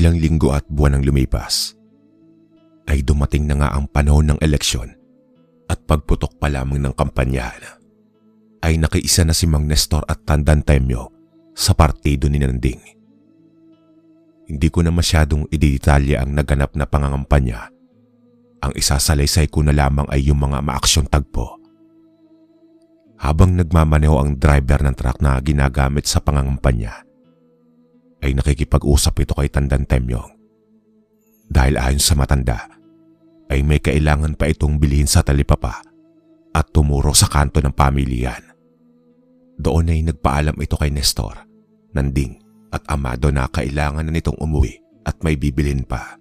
ilang linggo at buwan ang lumipas, ay dumating na nga ang panahon ng eleksyon at pagputok pa lamang ng kampanyahan, ay nakiisa na si Mang Nestor at Tandang Temyo sa partido ni Nanding. Hindi ko na masyadong idedetalye ang naganap na pangangampanya. Ang isasalaysay ko na lamang ay yung mga maaksyong tagpo. Habang nagmamaneho ang driver ng truck na ginagamit sa pangangampanya, ay nakikipag-usap ito kay Tandang Temyong. Dahil ayon sa matanda, ay may kailangan pa itong bilhin sa talipapa at tumuro sa kanto ng pamilihan. Doon ay nagpaalam ito kay Nestor, Nanding at Amado na kailangan na nitong umuwi at may bibilhin pa.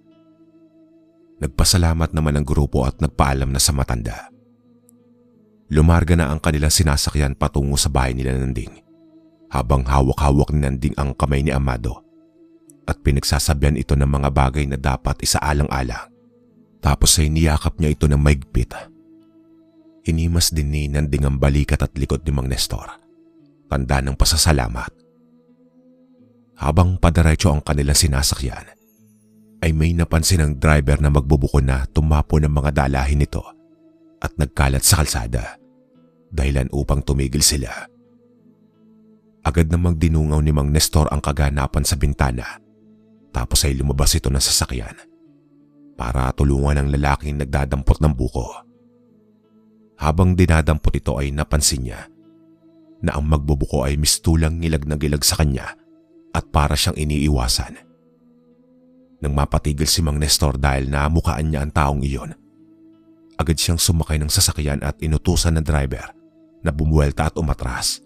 Nagpasalamat naman ang grupo at nagpaalam na sa matanda. Lumarga na ang kanilang sinasakyan patungo sa bahay nila Nanding, habang hawak-hawak ni Nanding ang kamay ni Amado at pinagsasabihan ito ng mga bagay na dapat isaalang-alang. Tapos ay niyakap niya ito ng maigpit. Hinimas din ni Nanding ang balikat at likod ni Mang Nestor, tanda ng pasasalamat. Habang padaretso ang kanilang sinasakyan, ay may napansin ang driver na magbubuko na tumapo ng mga dalahin nito at nagkalat sa kalsada, dahilan upang tumigil sila. Agad namang dinungaw ni Mang Nestor ang kaganapan sa bintana, tapos ay lumabas ito ng sasakyan para tulungan ang lalaking nagdadampot ng buko. Habang dinadampot ito ay napansin niya na ang magbubuko ay mistulang ngilag na gilag sa kanya at para siyang iniiwasan. Nang mapatigil si Mang Nestor dahil namukaan niya ang taong iyon, agad siyang sumakay ng sasakyan at inutusan ng driver na bumuwelta at umatras.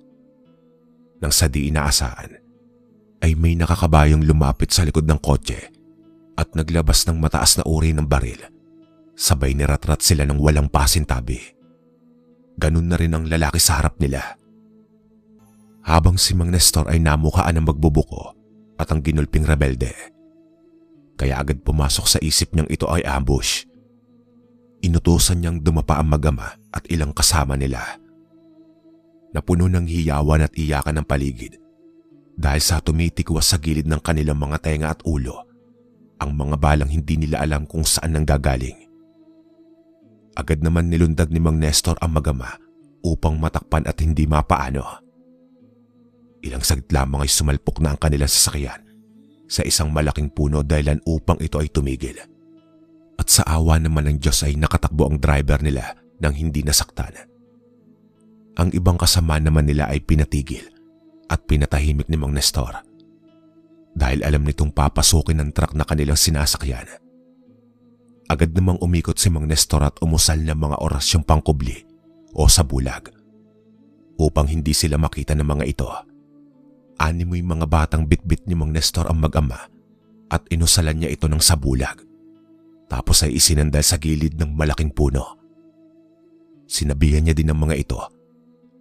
Nang sa di inaasahan, ay may nakakabayong lumapit sa likod ng kotse at naglabas ng mataas na uri ng baril. Sabay niratrat sila ng walang pasintabi. Ganun na rin ang lalaki sa harap nila. Habang si Mang Nestor ay namukaan ng magbubuko at ang ginulping rebelde, kaya agad pumasok sa isip niyang ito ay ambush. Inutusan niyang dumapa ang mag-ama at ilang kasama nila. Napuno ng hiyawan at iyakan ng paligid dahil sa tumitikwas sa gilid ng kanilang mga tenga at ulo ang mga balang hindi nila alam kung saan nanggagaling. Agad naman nilundag ni Mang Nestor ang mag-ama upang matakpan at hindi mapaano. Ilang saglit lamang ay sumalpok na ang kanilang sasakyan sa isang malaking puno dahilan upang ito ay tumigil. At sa awa naman ng Diyos ay nakatakbo ang driver nila nang hindi nasaktan. Ang ibang kasama naman nila ay pinatigil at pinatahimik ni Mang Nestor dahil alam nitong papasukin ng truck na kanilang sinasakyan. Agad namang umikot si Mang Nestor at umusal ng mga orasyong pangkubli o sabulag upang hindi sila makita ng mga ito. Animoy mga batang bitbit ni Mang Nestor ang mag-ama at inusalan niya ito ng sabulag. Tapos ay isinandal sa gilid ng malaking puno. Sinabihan niya din ng mga ito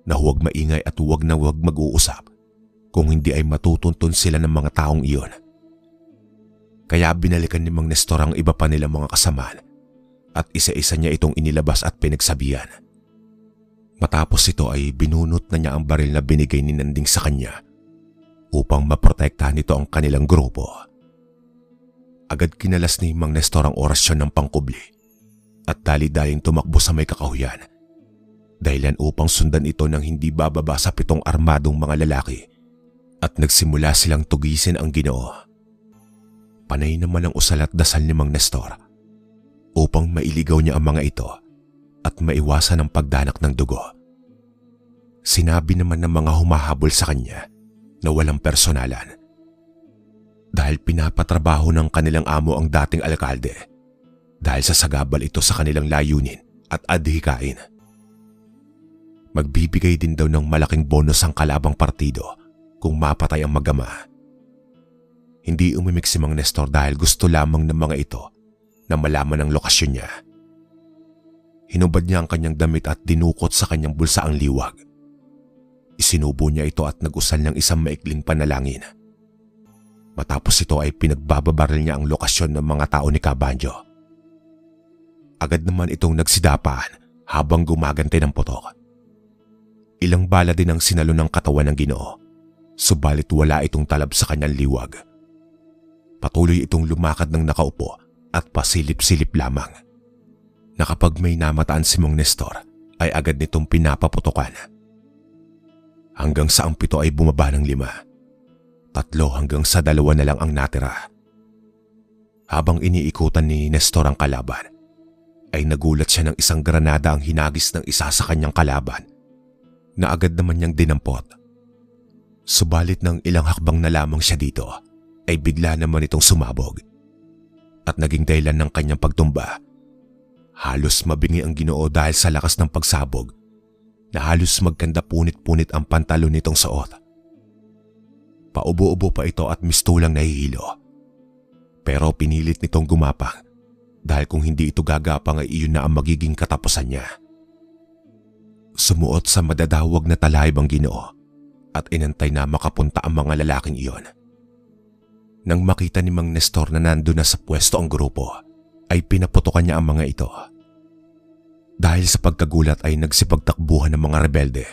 na huwag maingay at huwag na huwag mag-uusap kung hindi ay matutuntun sila ng mga taong iyon. Kaya binalikan ni Mang Nestor ang iba pa nilang mga kasamaan at isa-isa niya itong inilabas at pinagsabihan. Matapos ito ay binunot na niya ang baril na binigay ni Nanding sa kanya upang maprotektahan nito ang kanilang grupo. Agad kinalas ni Mang Nestor ang orasyon ng pangkubli at dali-daling tumakbo sa may kakahuyan dahilan upang sundan ito ng hindi bababa sa 7 armadong mga lalaki at nagsimula silang tugisin ang Ginoo. Panay naman ang usal at dasal ni Mang Nestor upang mailigaw niya ang mga ito at maiwasan ang pagdanak ng dugo. Sinabi naman ng mga humahabol sa kanya na walang personalan dahil pinapatrabaho ng kanilang amo ang dating alkalde dahil sa sagabal ito sa kanilang layunin at adhikain. Magbibigay din daw ng malaking bonus ang kalabang partido kung mapatay ang mag-ama. Hindi umimik si Mang Nestor dahil gusto lamang ng mga ito na malaman ang lokasyon niya. Hinubad niya ang kanyang damit at dinukot sa kanyang bulsa ang liwag. Isinubo niya ito at nag-usal ng isang maikling panalangin. Matapos ito ay pinagbababaril niya ang lokasyon ng mga tao ni Cabanjo. Agad naman itong nagsidapaan habang gumagante ng putok. Ilang bala din ang sinalo ng katawan ng Ginoo, subalit wala itong talab sa kanyang liwag. Patuloy itong lumakad ng nakaupo at pasilip-silip lamang. Na kapag may namataan si Mang Nestor ay agad nitong pinapaputukan. Hanggang sa ang 7 ay bumaba ng 5. 3 hanggang sa 2 na lang ang natira. Habang iniikutan ni Nestor ang kalaban, ay nagulat siya ng isang granada ang hinagis ng isa sa kanyang kalaban na agad naman niyang dinampot. Subalit ng ilang hakbang na lamang siya dito ay bigla naman itong sumabog at naging dahilan ng kanyang pagtumba. Halos mabingi ang Ginoo dahil sa lakas ng pagsabog na halos magkanda punit-punit ang pantalon nitong suot. Paubo-ubo pa ito at mistulang nahihilo. Pero pinilit nitong gumapang dahil kung hindi ito gagapang ay iyon na ang magiging katapusan niya. Sumuot sa madadawag na talahib ang Ginoo at inantay na makapunta ang mga lalaking iyon. Nang makita ni Mang Nestor na nandun na sa pwesto ang grupo, ay pinaputukan niya ang mga ito. Dahil sa pagkagulat ay nagsipagtakbuhan ng mga rebelde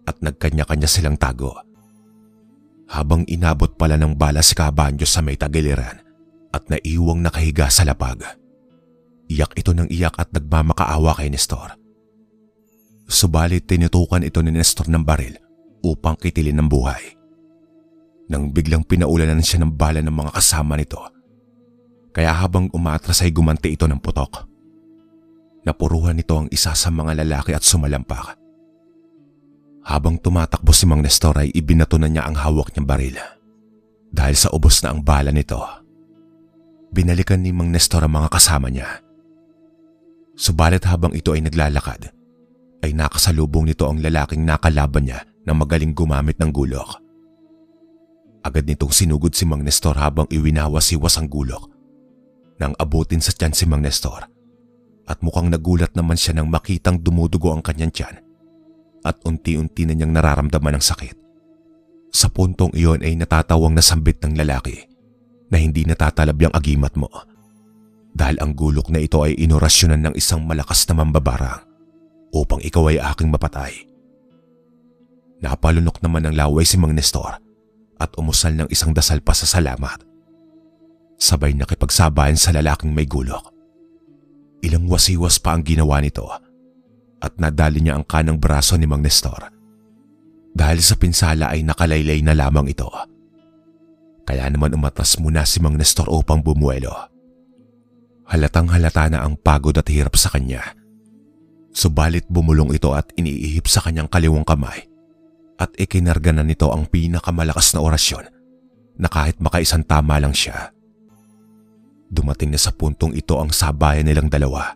at nagkanya-kanya silang tago. Habang inabot pala ng bala si Cabanjo sa may tagiliran at naiwang nakahiga sa lapag. Iyak ito ng iyak at nagmamakaawa kay Nestor. Subalit tinutukan ito ni Nestor ng baril upang kitilin ng buhay. Nang biglang pinaulanan siya ng bala ng mga kasama nito. Kaya habang umatras ay gumanti ito ng putok. Napuruhan nito ang isa sa mga lalaki at sumalampak. Habang tumatakbo si Mang Nestor ay ibinato na niya ang hawak niyang baril. Dahil sa ubos na ang bala nito, binalikan ni Mang Nestor ang mga kasama niya. Subalit habang ito ay naglalakad, ay nakasalubong nito ang lalaking nakalaban niya na magaling gumamit ng gulok. Agad nitong sinugod si Mang Nestor habang iwinawas-iwas ang gulok. Nang abutin sa tiyan si Mang Nestor at mukhang nagulat naman siya nang makitang dumudugo ang kanyang tiyan at unti-unti na niyang nararamdaman ang sakit. Sa puntong iyon ay natatawang nasambit ng lalaki na hindi natatalab yung agimat mo dahil ang gulok na ito ay inorasyonan ng isang malakas na mambabarang upang ikaw ay aking mapatay. Napalunok naman ng laway si Mang Nestor at umusal ng isang dasal pa sa salamat. Sabay nakipagsabayan sa lalaking may gulok. Ilang wasiwas pa ang ginawa nito at nadali niya ang kanang braso ni Mang Nestor. Dahil sa pinsala ay nakalaylay na lamang ito. Kaya naman umatras muna si Mang Nestor upang bumuelo. Halatang halata na ang pagod at hirap sa kanya. Subalit bumulong ito at iniihip sa kanyang kaliwang kamay at ikinarga na nito ang pinakamalakas na orasyon na kahit makaisang tama lang siya. Dumating na sa puntong ito ang sabayan nilang dalawa.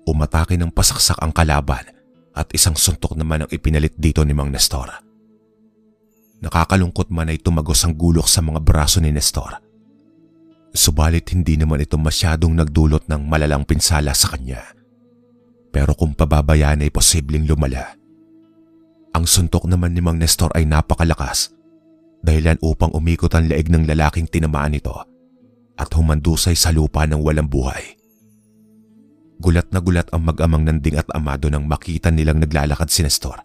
Umatake ng pasaksak ang kalaban at isang suntok naman ang ipinalit dito ni Mang Nestor. Nakakalungkot man ay tumagos ang gulok sa mga braso ni Nestor. Subalit hindi naman ito masyadong nagdulot ng malalang pinsala sa kanya. Pero kung pababayaan ay posibleng lumala. Ang suntok naman ni Mang Nestor ay napakalakas dahilan upang umikot ang leeg ng lalaking tinamaan nito at humandusay sa lupa ng walang buhay. Gulat na gulat ang mag-amang Nanding at Amado nang makita nilang naglalakad si Nestor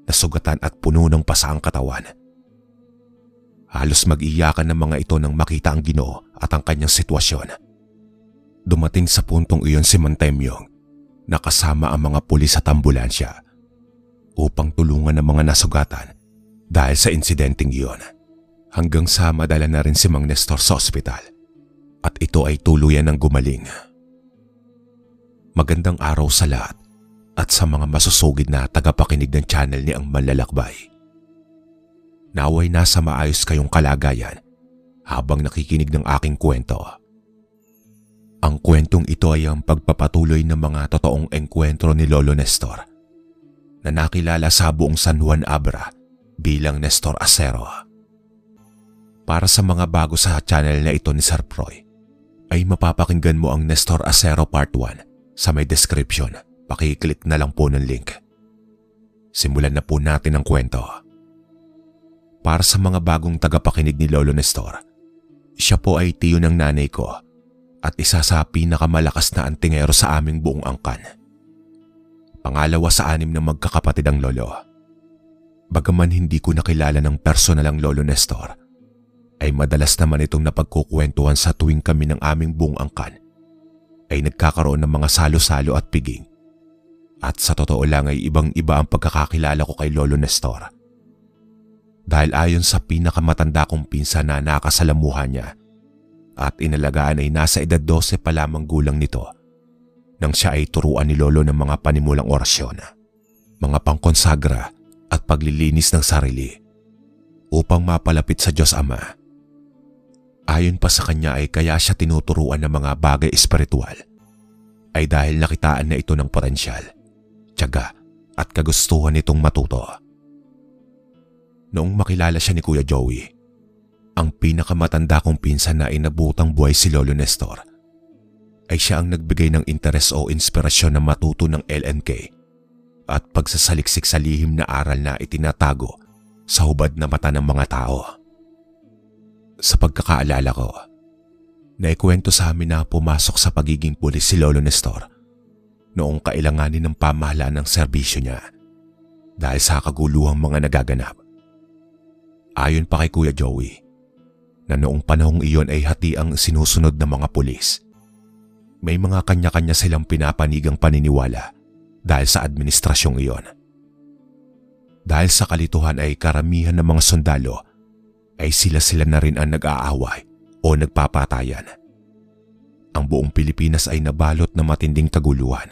na sugatan at puno ng pasa ang katawan. Halos mag-iyakan ng mga ito nang makita ang Ginoo at ang kanyang sitwasyon. Dumating sa puntong iyon si Mang Temyong na kasama ang mga pulis at ambulansya upang tulungan ang mga nasugatan dahil sa insidenteng iyon. Hanggang sa madala na rin si Mang Nestor sa ospital at ito ay tuluyan ng gumaling. Magandang araw sa lahat at sa mga masusugid na tagapakinig ng channel ni Ang Manlalakbay. Naway nasa maayos kayong kalagayan habang nakikinig ng aking kwento. Ang kwentong ito ay ang pagpapatuloy ng mga totoong engkwentro ni Lolo Nestor na nakilala sa buong San Juan Abra bilang Nestor Acero. Para sa mga bago sa channel na ito ni Sir Froy, ay mapapakinggan mo ang Nestor Acero Part 1 sa may description. Pakiclick na lang po ng link. Simulan na po natin ang kwento. Para sa mga bagong tagapakinig ni Lolo Nestor, siya po ay tiyo ng nanay ko at isa sa pinakamalakas na antingero sa aming buong angkan. Pangalawa sa 6 na magkakapatid ang lolo. Bagaman hindi ko nakilala ng personal ang Lolo Nestor, ay madalas naman itong napagkukwentuhan sa tuwing kami ng aming buong angkan ay nagkakaroon ng mga salo-salo at piging. At sa totoo lang ay ibang-iba ang pagkakakilala ko kay Lolo Nestor. Dahil ayon sa pinakamatanda kong pinsan na nakasalamuhan niya at inalagaan ay nasa edad 12 pa lamang gulang nito nang siya ay turuan ni Lolo ng mga panimulang orasyon, mga pangkonsagra at paglilinis ng sarili upang mapalapit sa Diyos Ama. Ayon pa sa kanya ay kaya siya tinuturuan ng mga bagay espiritual ay dahil nakitaan na ito ng potensyal, tiyaga at kagustuhan nitong matuto. Noong makilala siya ni Kuya Joey, ang pinakamatanda kong pinsan na inabutang buhay si Lolo Nestor, ay siya ang nagbigay ng interes o inspirasyon na matuto ng LNK at pagsasaliksik sa lihim na aral na itinatago sa hubad na mata ng mga tao. Sa pagkakaalala ko, naikwento sa amin na pumasok sa pagiging pulis si Lolo Nestor noong kailanganin ng pamahalaan ng serbisyo niya dahil sa kaguluhang mga nagaganap. Ayon pa kay Kuya Joey, na noong panahong iyon ay hati ang sinusunod ng mga pulis. May mga kanya-kanya silang pinapanigang paniniwala dahil sa administrasyong iyon. Dahil sa kalituhan ay karamihan ng mga sundalo ay sila-sila na rin ang nag-aaway o nagpapatayan. Ang buong Pilipinas ay nabalot ng matinding kaguluhan.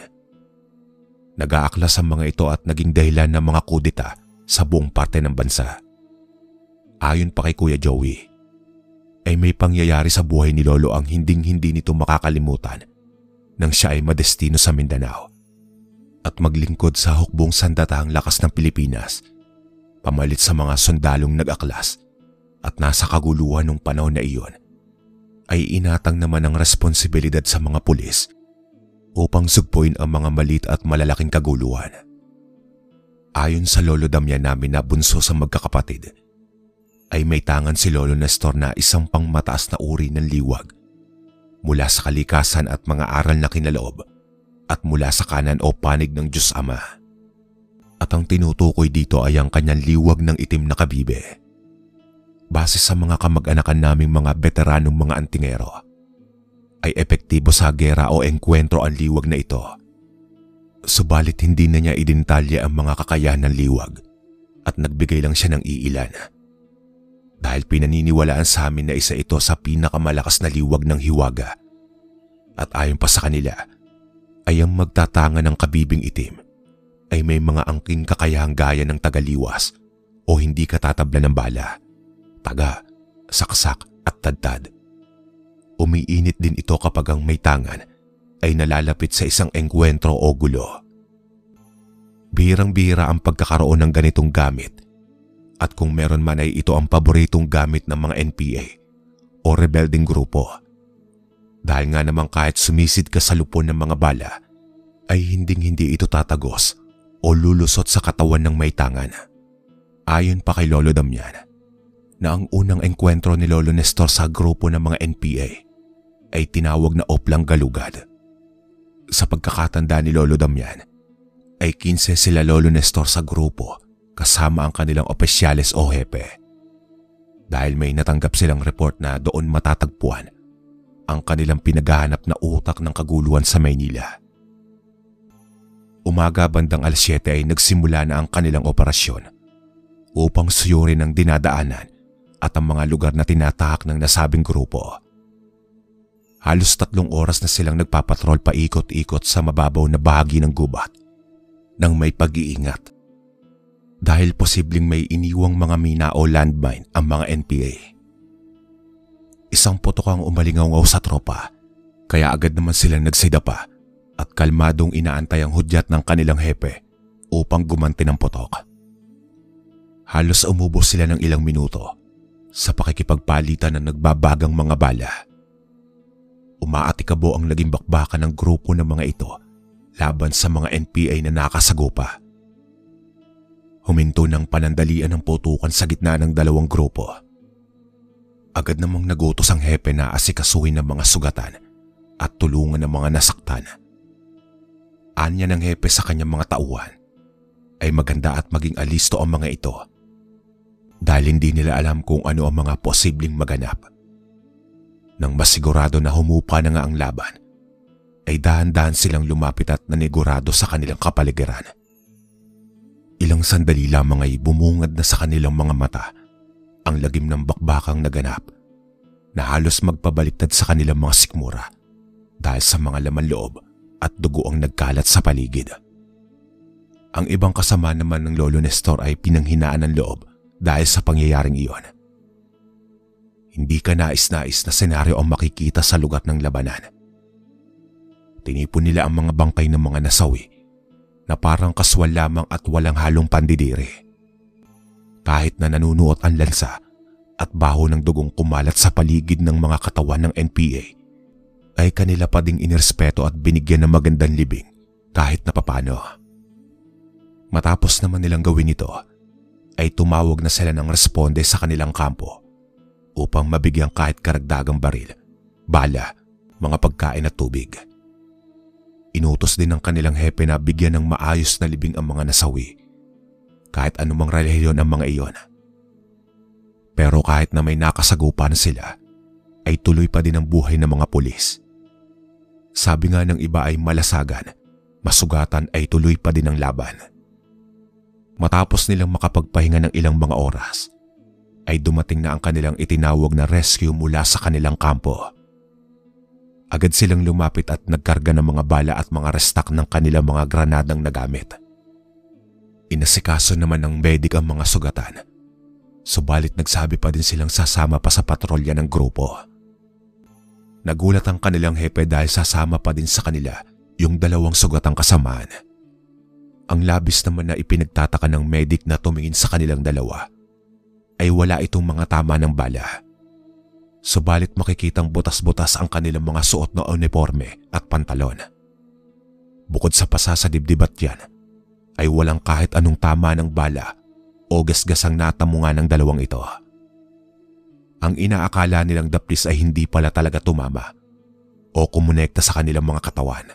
Nag-aaklas ang mga ito at naging dahilan ng mga kudeta sa buong parte ng bansa. Ayon pa kay Kuya Joey, ay may pangyayari sa buhay ni Lolo ang hinding-hindi nito makakalimutan nang siya ay madestino sa Mindanao at maglingkod sa hukbong sandatahang lakas ng Pilipinas, pamalit sa mga sundalong nag-aklas at nasa kaguluhan ng panahon na iyon, ay inatang naman ang responsibilidad sa mga pulis upang sugpuin ang mga malit at malalaking kaguluhan. Ayon sa Lolo Damian namin na bunso sa magkakapatid, ay may tangan si Lolo Nestor na isang pangmataas na uri ng liwag mula sa kalikasan at mga aral na kinaloob at mula sa kanan o panig ng Diyos Ama. At ang tinutukoy dito ay ang kanyang liwag ng itim na kabibe. Base sa mga kamag-anakan naming mga veteranong mga antingero, ay epektibo sa gera o engkwentro ang liwag na ito. Subalit hindi na niya idintalya ang mga kakayahan ng liwag at nagbigay lang siya ng iilan. Dahil pinaniniwalaan sa amin na isa ito sa pinakamalakas na liwag ng hiwaga. At ayon pa sa kanila, ay ang magtatanga ng kabibing itim ay may mga angking kakayahang gaya ng tagaliwas o hindi katatabla ng bala, taga, saksak at tadtad. Umiinit din ito kapag ang may tangan ay nalalapit sa isang engkwentro o gulo. Bihirang-bihira ang pagkakaroon ng ganitong gamit. At kung meron man ay ito ang paboritong gamit ng mga NPA o rebelding grupo. Dahil nga naman kahit sumisid ka sa lupon ng mga bala, ay hinding-hindi ito tatagos o lulusot sa katawan ng may tangan. Ayon pa kay Lolo Damian, na ang unang engkwentro ni Lolo Nestor sa grupo ng mga NPA ay tinawag na Oplang Galugad. Sa pagkakatanda ni Lolo Damian, ay 15 sila Lolo Nestor sa grupo kasama ang kanilang opisyales o hepe. Dahil may natanggap silang report na doon matatagpuan ang kanilang pinaghahanap na utak ng kaguluhan sa Maynila. Umaga bandang 7 ay nagsimula na ang kanilang operasyon upang suyurin ang dinadaanan at ang mga lugar na tinatahak ng nasabing grupo. Halos 3 oras na silang nagpapatrol paikot-ikot sa mababaw na bahagi ng gubat nang may pag-iingat. Dahil posibleng may iniwang mga mina o landmine ang mga NPA. Isang putok ang umalingaw sa tropa, kaya agad naman silang nagsidapa at kalmadong inaantay ang hudyat ng kanilang hepe upang gumanti ng putok. Halos umubos sila ng ilang minuto sa pakikipagpalitan ng nagbabagang mga bala. Umaatikabo ang naging bakbakan ng grupo ng mga ito laban sa mga NPA na nakasagupa. Huminto ng panandalian ng putukan sa gitna ng dalawang grupo. Agad namang nagutos ang hepe na asikasuhin ng mga sugatan at tulungan ng mga nasaktan. Anya ng hepe sa kanyang mga tauhan ay maganda at maging alisto ang mga ito. dahil hindi nila alam kung ano ang mga posibleng maganap. Nang masigurado na humupa na nga ang laban, ay dahan-dahan silang lumapit at nanigurado sa kanilang kapaligiran. Ilang sandali lamang ay bumungad na sa kanilang mga mata ang lagim ng bakbakang naganap na halos magpabaliktad sa kanilang mga sikmura dahil sa mga laman loob at dugo ang nagkalat sa paligid. Ang ibang kasama naman ng Lolo Nestor ay pinanghinaan ng loob dahil sa pangyayaring iyon. Hindi ka nais-nais na senaryo ang makikita sa lugar ng labanan. Tinipon nila ang mga bangkay ng mga nasawi na parang kaswal lamang at walang halong pandidiri. Kahit na nanunuot ang lansa at baho ng dugong kumalat sa paligid ng mga katawan ng NPA, ay kanila pa ding inirespeto at binigyan ng magandang libing kahit na papano. Matapos naman nilang gawin ito, ay tumawag na sila ng responde sa kanilang kampo upang mabigyan kahit karagdagang baril, bala, mga pagkain at tubig. Inutos din ng kanilang hepe na bigyan ng maayos na libing ang mga nasawi, kahit anumang relihiyon ang mga iyon. Pero kahit na may nakasagupan sila, ay tuloy pa din ang buhay ng mga pulis. Sabi nga ng iba ay malasagan, masugatan ay tuloy pa din ang laban. Matapos nilang makapagpahinga ng ilang mga oras, ay dumating na ang kanilang itinawag na rescue mula sa kanilang kampo. Agad silang lumapit at nagkarga ng mga bala at mga restak ng kanilang mga granadang nagamit. Inasikaso naman ng medic ang mga sugatan, subalit nagsabi pa din silang sasama pa sa patrolya ng grupo. Nagulat ang kanilang hepe dahil sasama pa din sa kanila yung 2 sugatang kasamaan. Ang labis naman na ipinagtataka ng medic na tumingin sa kanilang 2 ay wala itong mga tama ng bala. Subalit makikitang butas-butas ang kanilang mga suot na uniforme at pantalon. Bukod sa pasa sa dibdib at yan, ay walang kahit anong tama ng bala o gasgasang natamunga ng 2 ito. Ang inaakala nilang daplis ay hindi pala talaga tumama o kumonekta sa kanilang mga katawan.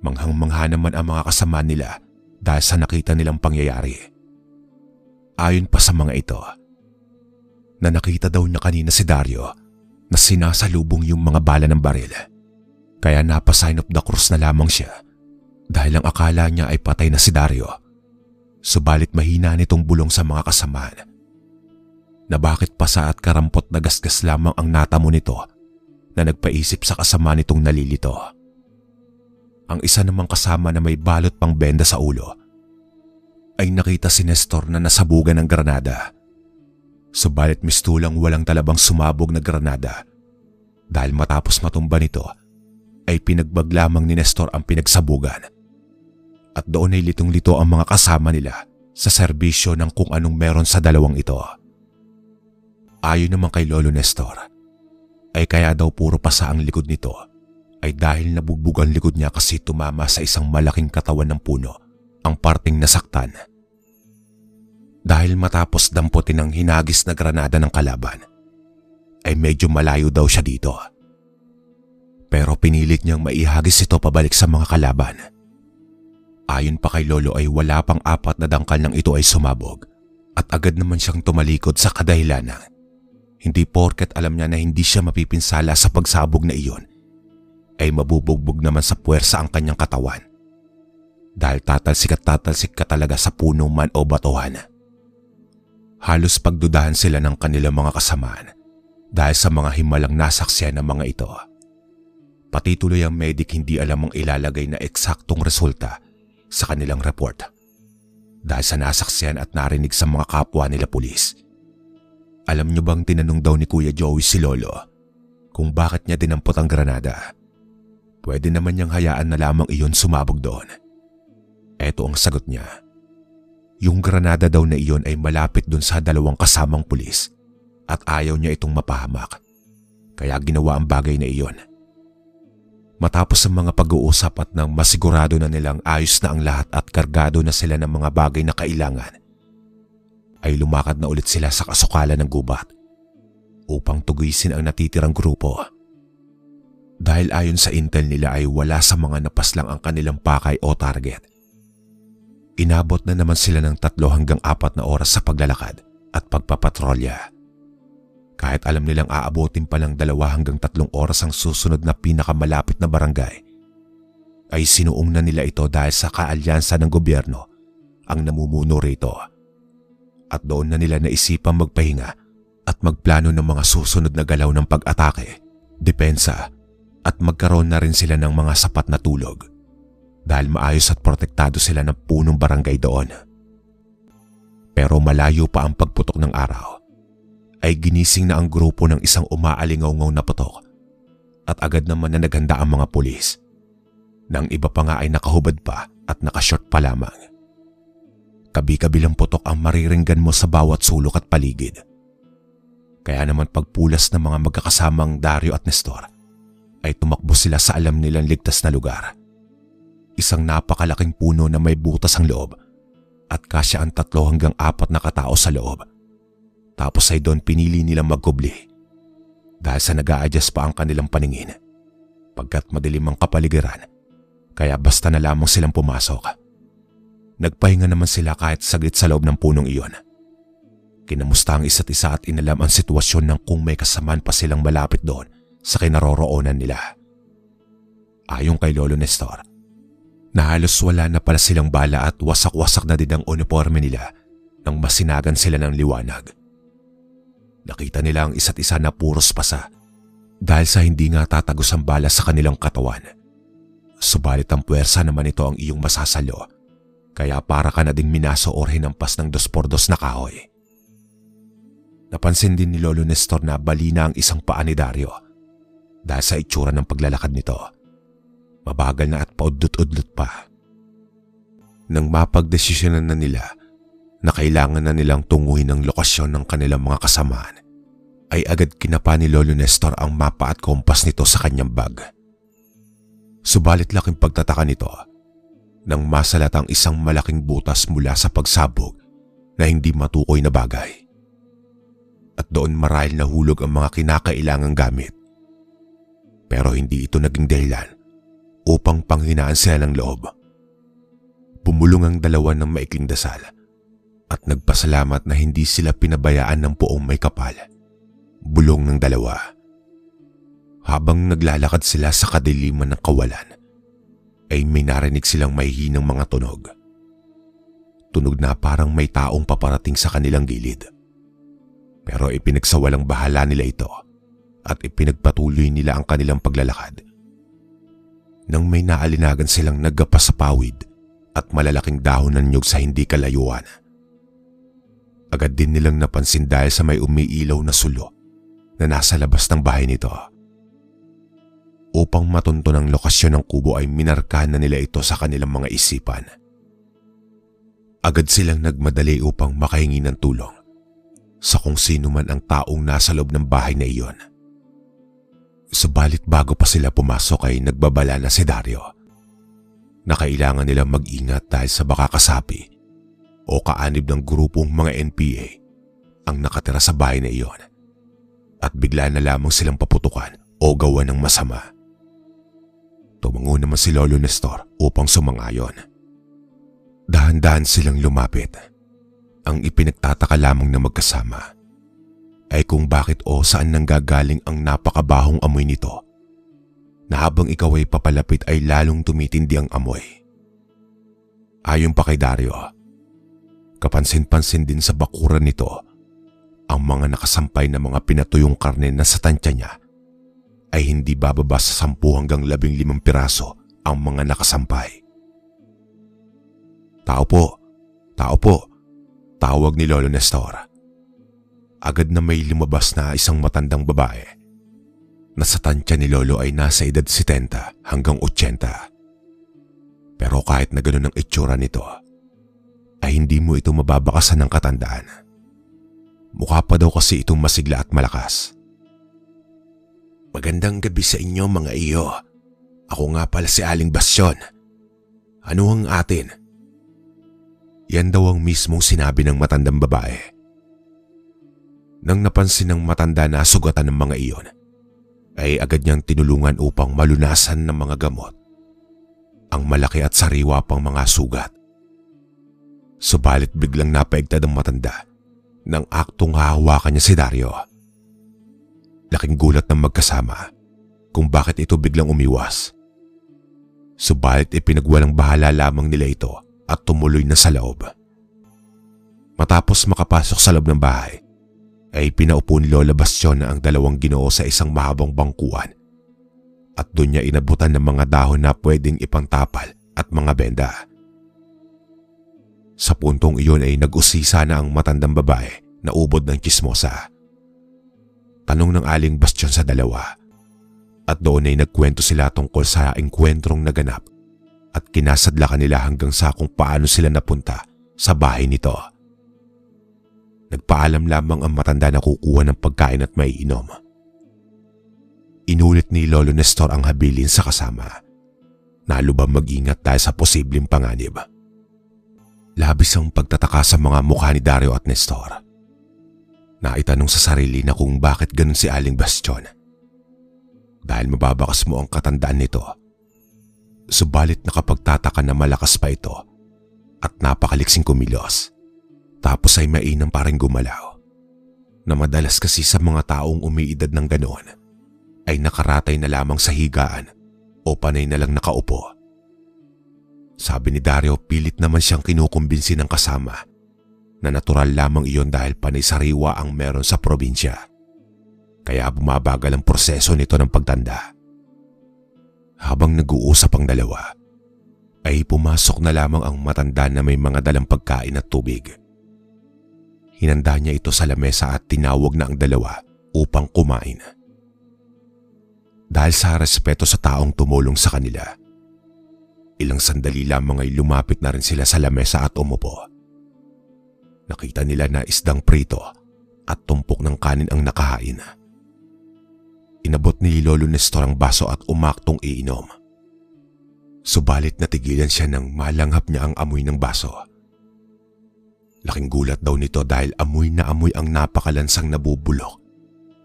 Manghang-mangha naman ang mga kasama nila dahil sa nakita nilang pangyayari. Ayon pa sa mga ito, na nakita daw niya kanina si Dario na sinasalubong yung mga bala ng baril. Kaya napa-sign of the cross na lamang siya dahil ang akala niya ay patay na si Dario. Subalit mahina nitong bulong sa mga kasamaan na bakit pasa at karampot na gasgas lamang ang natamo nito na nagpaisip sa kasama nitong nalilito. Ang isa namang kasama na may balot pang benda sa ulo ay nakita si Nestor na nasabugan ng granada. Subalit mistulang walang talabang sumabog na granada dahil matapos matumba nito ay pinagbag lamang ni Nestor ang pinagsabugan at doon ay litong-lito ang mga kasama nila sa serbisyo ng kung anong meron sa 2 ito. Ayon naman kay Lolo Nestor ay kaya daw puro pasa ang likod nito ay dahil nabugbog ang likod niya kasi tumama sa isang malaking katawan ng puno ang parting nasaktan. Dahil matapos damputin ang hinagis na granada ng kalaban, ay medyo malayo daw siya dito. Pero pinilit niyang maihagis ito pabalik sa mga kalaban. Ayon pa kay Lolo ay wala pang 4 na dangkal nang ito ay sumabog at agad naman siyang tumalikod sa kadahilanang hindi porket alam niya na hindi siya mapipinsala sa pagsabog na iyon ay mabubugbog naman sa puwersa ang kanyang katawan dahil tatalsik ka talaga sa puno man o batuhan. Halos pagdudahan sila ng kanilang mga kasamaan dahil sa mga himalang nasaksiyan ng mga ito. Pati tuloy ang medic hindi alam ang ilalagay na eksaktong resulta sa kanilang report dahil sa nasaksiyan at narinig sa mga kapwa nila pulis. Alam niyo bang tinanong daw ni Kuya Joey si Lolo kung bakit niya dinampot ang granada? Pwede naman niyang hayaan na lamang iyon sumabog doon. Eto ang sagot niya. Yung granada daw na iyon ay malapit dun sa 2 kasamang pulis at ayaw niya itong mapahamak. Kaya ginawa ang bagay na iyon. Matapos ang mga pag-uusap at nang masigurado na nilang ayos na ang lahat at kargado na sila ng mga bagay na kailangan, ay lumakad na ulit sila sa kasukalan ng gubat upang tugisin ang natitirang grupo. Dahil ayon sa intel nila ay wala sa mga napaslang ang kanilang pakay o target. Inabot na naman sila ng 3 hanggang 4 na oras sa paglalakad at pagpapatrolya. Kahit alam nilang aabutin pa ng 2 hanggang 3 oras ang susunod na pinakamalapit na barangay, ay sinuong na nila ito dahil sa kaalyansa ng gobyerno ang namumuno rito. At doon na nila naisipang magpahinga at magplano ng mga susunod na galaw ng pag-atake, depensa at magkaroon na rin sila ng mga sapat na tulog dahil maayos at protektado sila ng punong barangay doon. Pero malayo pa ang pagputok ng araw, ay ginising na ang grupo ng isang umaalingaw-ngaw na putok at agad naman na naghanda ang mga pulis. Nang iba pa nga ay nakahubad pa at nakashort pa lamang. Kabi-kabilang putok ang mariringgan mo sa bawat sulok at paligid. Kaya naman pagpulas ng mga magkakasamang Dario at Nestor, ay tumakbo sila sa alam nilang ligtas na lugar. Isang napakalaking puno na may butas ang loob at kasya ang 3 hanggang 4 na katao sa loob. Tapos ay doon pinili nilang magkubli dahil sa nag-a-adjust pa ang kanilang paningin pagkat madilim ang kapaligiran, kaya basta na lamang silang pumasok. Nagpahinga naman sila kahit saglit sa loob ng punong iyon. Kinamusta ang isa't isa at inalam ang sitwasyon ng kung may kasamaan pa silang malapit doon sa kinaroroonan nila. Ayon kay Lolo Nestor, na halos wala na pala silang bala at wasak-wasak na din ang uniforme nila nang masinagan sila ng liwanag. Nakita nila ang isa't isa na puros pasa dahil sa hindi nga tatagos ang bala sa kanilang katawan. Subalit ang puwersa naman ito ang iyong masasalo, kaya para ka na ding minaso or hinampas ng 2x2 na kahoy. Napansin din ni Lolo Nestor na balina ang isang paa ni Dario dahil sa itsura ng paglalakad nito. Mabagal na at paudlot-udlot pa. Nang mapagdesisyonan na nila na kailangan na nilang tunguhin ang lokasyon ng kanilang mga kasamaan, ay agad kinapa ni Lolo Nestor ang mapa at kompas nito sa kanyang bag. Subalit laking pagtataka nito nang masalat ang isang malaking butas mula sa pagsabog na hindi matukoy na bagay. At doon marahil nahulog ang mga kinakailangang gamit. Pero hindi ito naging dahilan upang panghinaan sila ng loob. Bumulong ang dalawa ng maikling dasal at nagpasalamat na hindi sila pinabayaan ng poong may kapal. Bulong ng dalawa. Habang naglalakad sila sa kadiliman ng kawalan, ay may narinig silang mahihinang mga tunog. Tunog na parang may taong paparating sa kanilang gilid. Pero ipinagsawalang bahala nila ito at ipinagpatuloy nila ang kanilang paglalakad. Nang may naalinagan silang naggapas sa pawid at malalaking dahon ng nyug sa hindi kalayuan. Agad din nilang napansin dahil sa may umiilaw na sulo na nasa labas ng bahay nito. Upang matunto ng lokasyon ng kubo ay minarkahan na nila ito sa kanilang mga isipan. Agad silang nagmadali upang makahingi ng tulong sa kung sino man ang taong nasa loob ng bahay na iyon. Subalit bago pa sila pumasok ay nagbabala na si Dario na kailangan nilang mag-ingat dahil sa baka kasapi o kaanib ng grupong mga NPA ang nakatira sa bahay na iyon at bigla na lamang silang paputukan o gawan ng masama. Tumango naman si Lolo Nestor upang sumang-ayon. Dahan-dahan silang lumapit. Ang ipinagtataka lamang na magkasama ay kung bakit o saan nanggagaling ang napakabahong amoy nito na habang ikaw ay papalapit ay lalong tumitindi ang amoy. Ayon pa kay Dario, kapansin-pansin din sa bakuran nito ang mga nakasampay na mga pinatuyong karne na sa tansya niya ay hindi bababa sa 10 hanggang 15 piraso ang mga nakasampay. Tao po, tawag ni Lolo Nestor. Agad na may lumabas na isang matandang babae na sa tansya ni Lolo ay nasa edad 70 hanggang 80. Pero kahit na gano'n ang itsura nito, ay hindi mo ito mababakasan ng katandaan. Mukha pa daw kasi itong masigla at malakas. Magandang gabi sa inyo mga iyo. Ako nga pala si Aling Basyon. Ano ang atin? Yan daw ang mismong sinabi ng matandang babae. Nang napansin ng matanda na sugatan ng mga iyon, ay agad niyang tinulungan upang malunasan ng mga gamot ang malaki at sariwa pang mga sugat. Subalit biglang napaigtad ang matanda nang aktong hahawakan niya si Dario. Laking gulat ng magkasama kung bakit ito biglang umiwas. Subalit ipinagwalang bahala lamang nila ito at tumuloy na sa loob. Matapos makapasok sa loob ng bahay, ay pinaupo ni Lola Bastiona ang dalawang Ginoo sa isang mahabang bangkuan at doon niya inabutan ng mga dahon na pwedeng ipangtapal at mga benda. Sa puntong iyon ay nag-usisa na ang matandang babae na ubod ng tsismosa. Tanong ng Aling Bastion sa dalawa at doon ay nagkwento sila tungkol sa engkwentrong naganap at kinasadlakan nila hanggang sa kung paano sila napunta sa bahay nito. Nagpaalam lamang ang matanda na kukuha ng pagkain at maiinom. Inulit ni Lolo Nestor ang habilin sa kasama na lubang mag-ingat dahil sa posibleng panganib. Labis ang pagtataka sa mga mukha ni Dario at Nestor. Naitanong sa sarili na kung bakit ganun si Aling Bastion. Dahil mababakas mo ang katandaan nito. Subalit nakapagtataka na malakas pa ito at napakaliksing kumilos. Tapos ay mainam pa rin gumalaw. Na madalas kasi sa mga taong umiidad ng ganoon ay nakaratay na lamang sa higaan o panay na lang nakaupo. Sabi ni Dario pilit naman siyang kinukumbinsi ng kasama na natural lamang iyon dahil panay sariwa ang meron sa probinsya. Kaya bumabagal ang proseso nito ng pagtanda. Habang nag-uusap ang dalawa, ay pumasok na lamang ang matanda na may mga dalang pagkain at tubig. Hinanda niya ito sa lamesa at tinawag na ang dalawa upang kumain. Dahil sa respeto sa taong tumulong sa kanila, ilang sandali lamang ay lumapit na rin sila sa lamesa at umupo. Nakita nila na isdang prito at tumpok ng kanin ang nakahain. Inabot ni Lolo Nestor ang baso at umaktong iinom. Subalit natigilan siya nang malanghap niya ang amoy ng baso. Laking gulat daw nito dahil amoy na amoy ang napakalansang nabubulok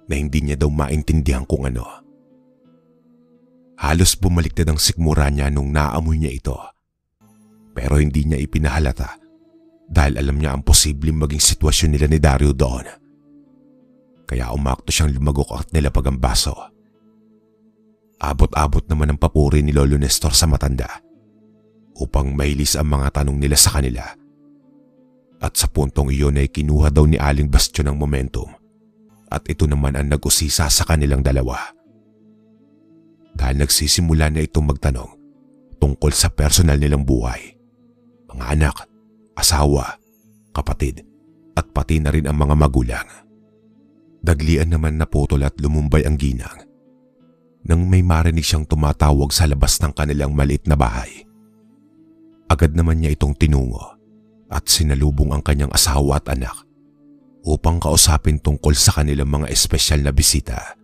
na hindi niya daw maintindihan kung ano. Halos bumaliktad ang sikmura niya nung naamoy niya ito. Pero hindi niya ipinahalata dahil alam niya ang posibleng maging sitwasyon nila ni Dario doon. Kaya umakto siyang lumagok at nilapag ang baso. Abot-abot naman ang papuri ni Lolo Nestor sa matanda upang mailis ang mga tanong nila sa kanila. At sa puntong iyon ay kinuha daw ni Aling Bastion ang momentum at ito naman ang nag-usisa sa kanilang dalawa. Dahil nagsisimula na itong magtanong tungkol sa personal nilang buhay, mga anak, asawa, kapatid at pati na rin ang mga magulang. Daglian naman naputol at lumumbay ang ginang nang may marinig siyang tumatawag sa labas ng kanilang maliit na bahay. Agad naman niya itong tinungo at sinalubong ang kanyang asawa at anak upang kausapin tungkol sa kanilang mga espesyal na bisita.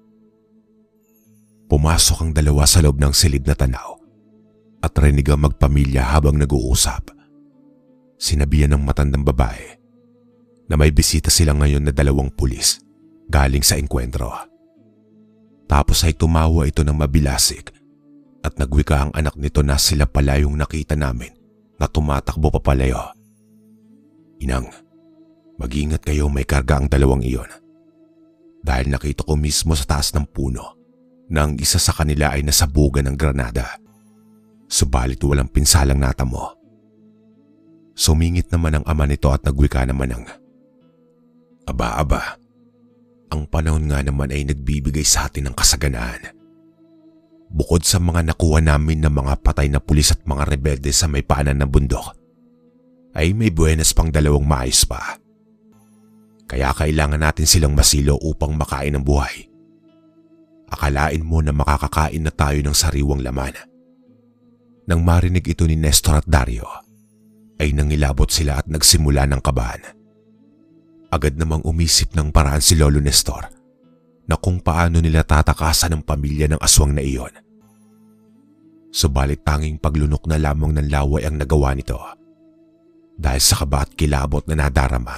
Pumasok ang dalawa sa loob ng silid na tanaw at rinig ang magpamilya habang nag-uusap. Sinabihan ng matandang babae na may bisita sila ngayon na 2 pulis galing sa engkwentro. Tapos ay tumawa ito ng mabilasik at nagwika ang anak nito na sila pala yung nakita namin na tumatakbo papalayo. Inang, mag-ingat kayo, may karga ang 2 iyon. Dahil nakita ko mismo sa taas ng puno na ang isa sa kanila ay nasabugan ng granada. Subalit walang pinsalang natamo. Sumingit naman ang ama nito at nagwika naman ng, Aba, ang panahon nga naman ay nagbibigay sa atin ng kasaganaan. Bukod sa mga nakuha namin ng mga patay na pulis at mga rebelde sa may paanan ng bundok, ay may buenas pang 2 maayos pa. Kaya kailangan natin silang masilo upang makain ng buhay. Akalain mo na makakakain na tayo ng sariwang laman. Nang marinig ito ni Nestor at Dario, ay nangilabot sila at nagsimula ng kabahan. Agad namang umisip ng paraan si Lolo Nestor na kung paano nila tatakasan ang pamilya ng aswang na iyon. Subalit tanging paglunok na lamang ng laway ang nagawa nito dahil sa kaba at kilabot na nadarama.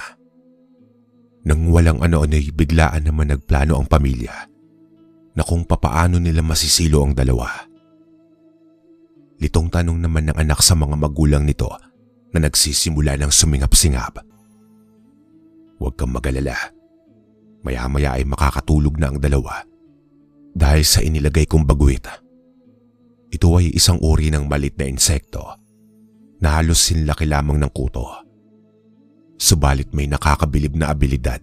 Nang walang ano-ano ay biglaan naman nagplano ang pamilya na kung papaano nila masisilo ang 2. Litong tanong naman ng anak sa mga magulang nito na nagsisimula ng sumingap-singap. Huwag kang mag-alala. Maya-maya ay makakatulog na ang dalawa dahil sa inilagay kong baguit. Ito ay isang uri ng malit na insekto na halos sinlaki lamang ng kuto. Subalit may nakakabilib na abilidad.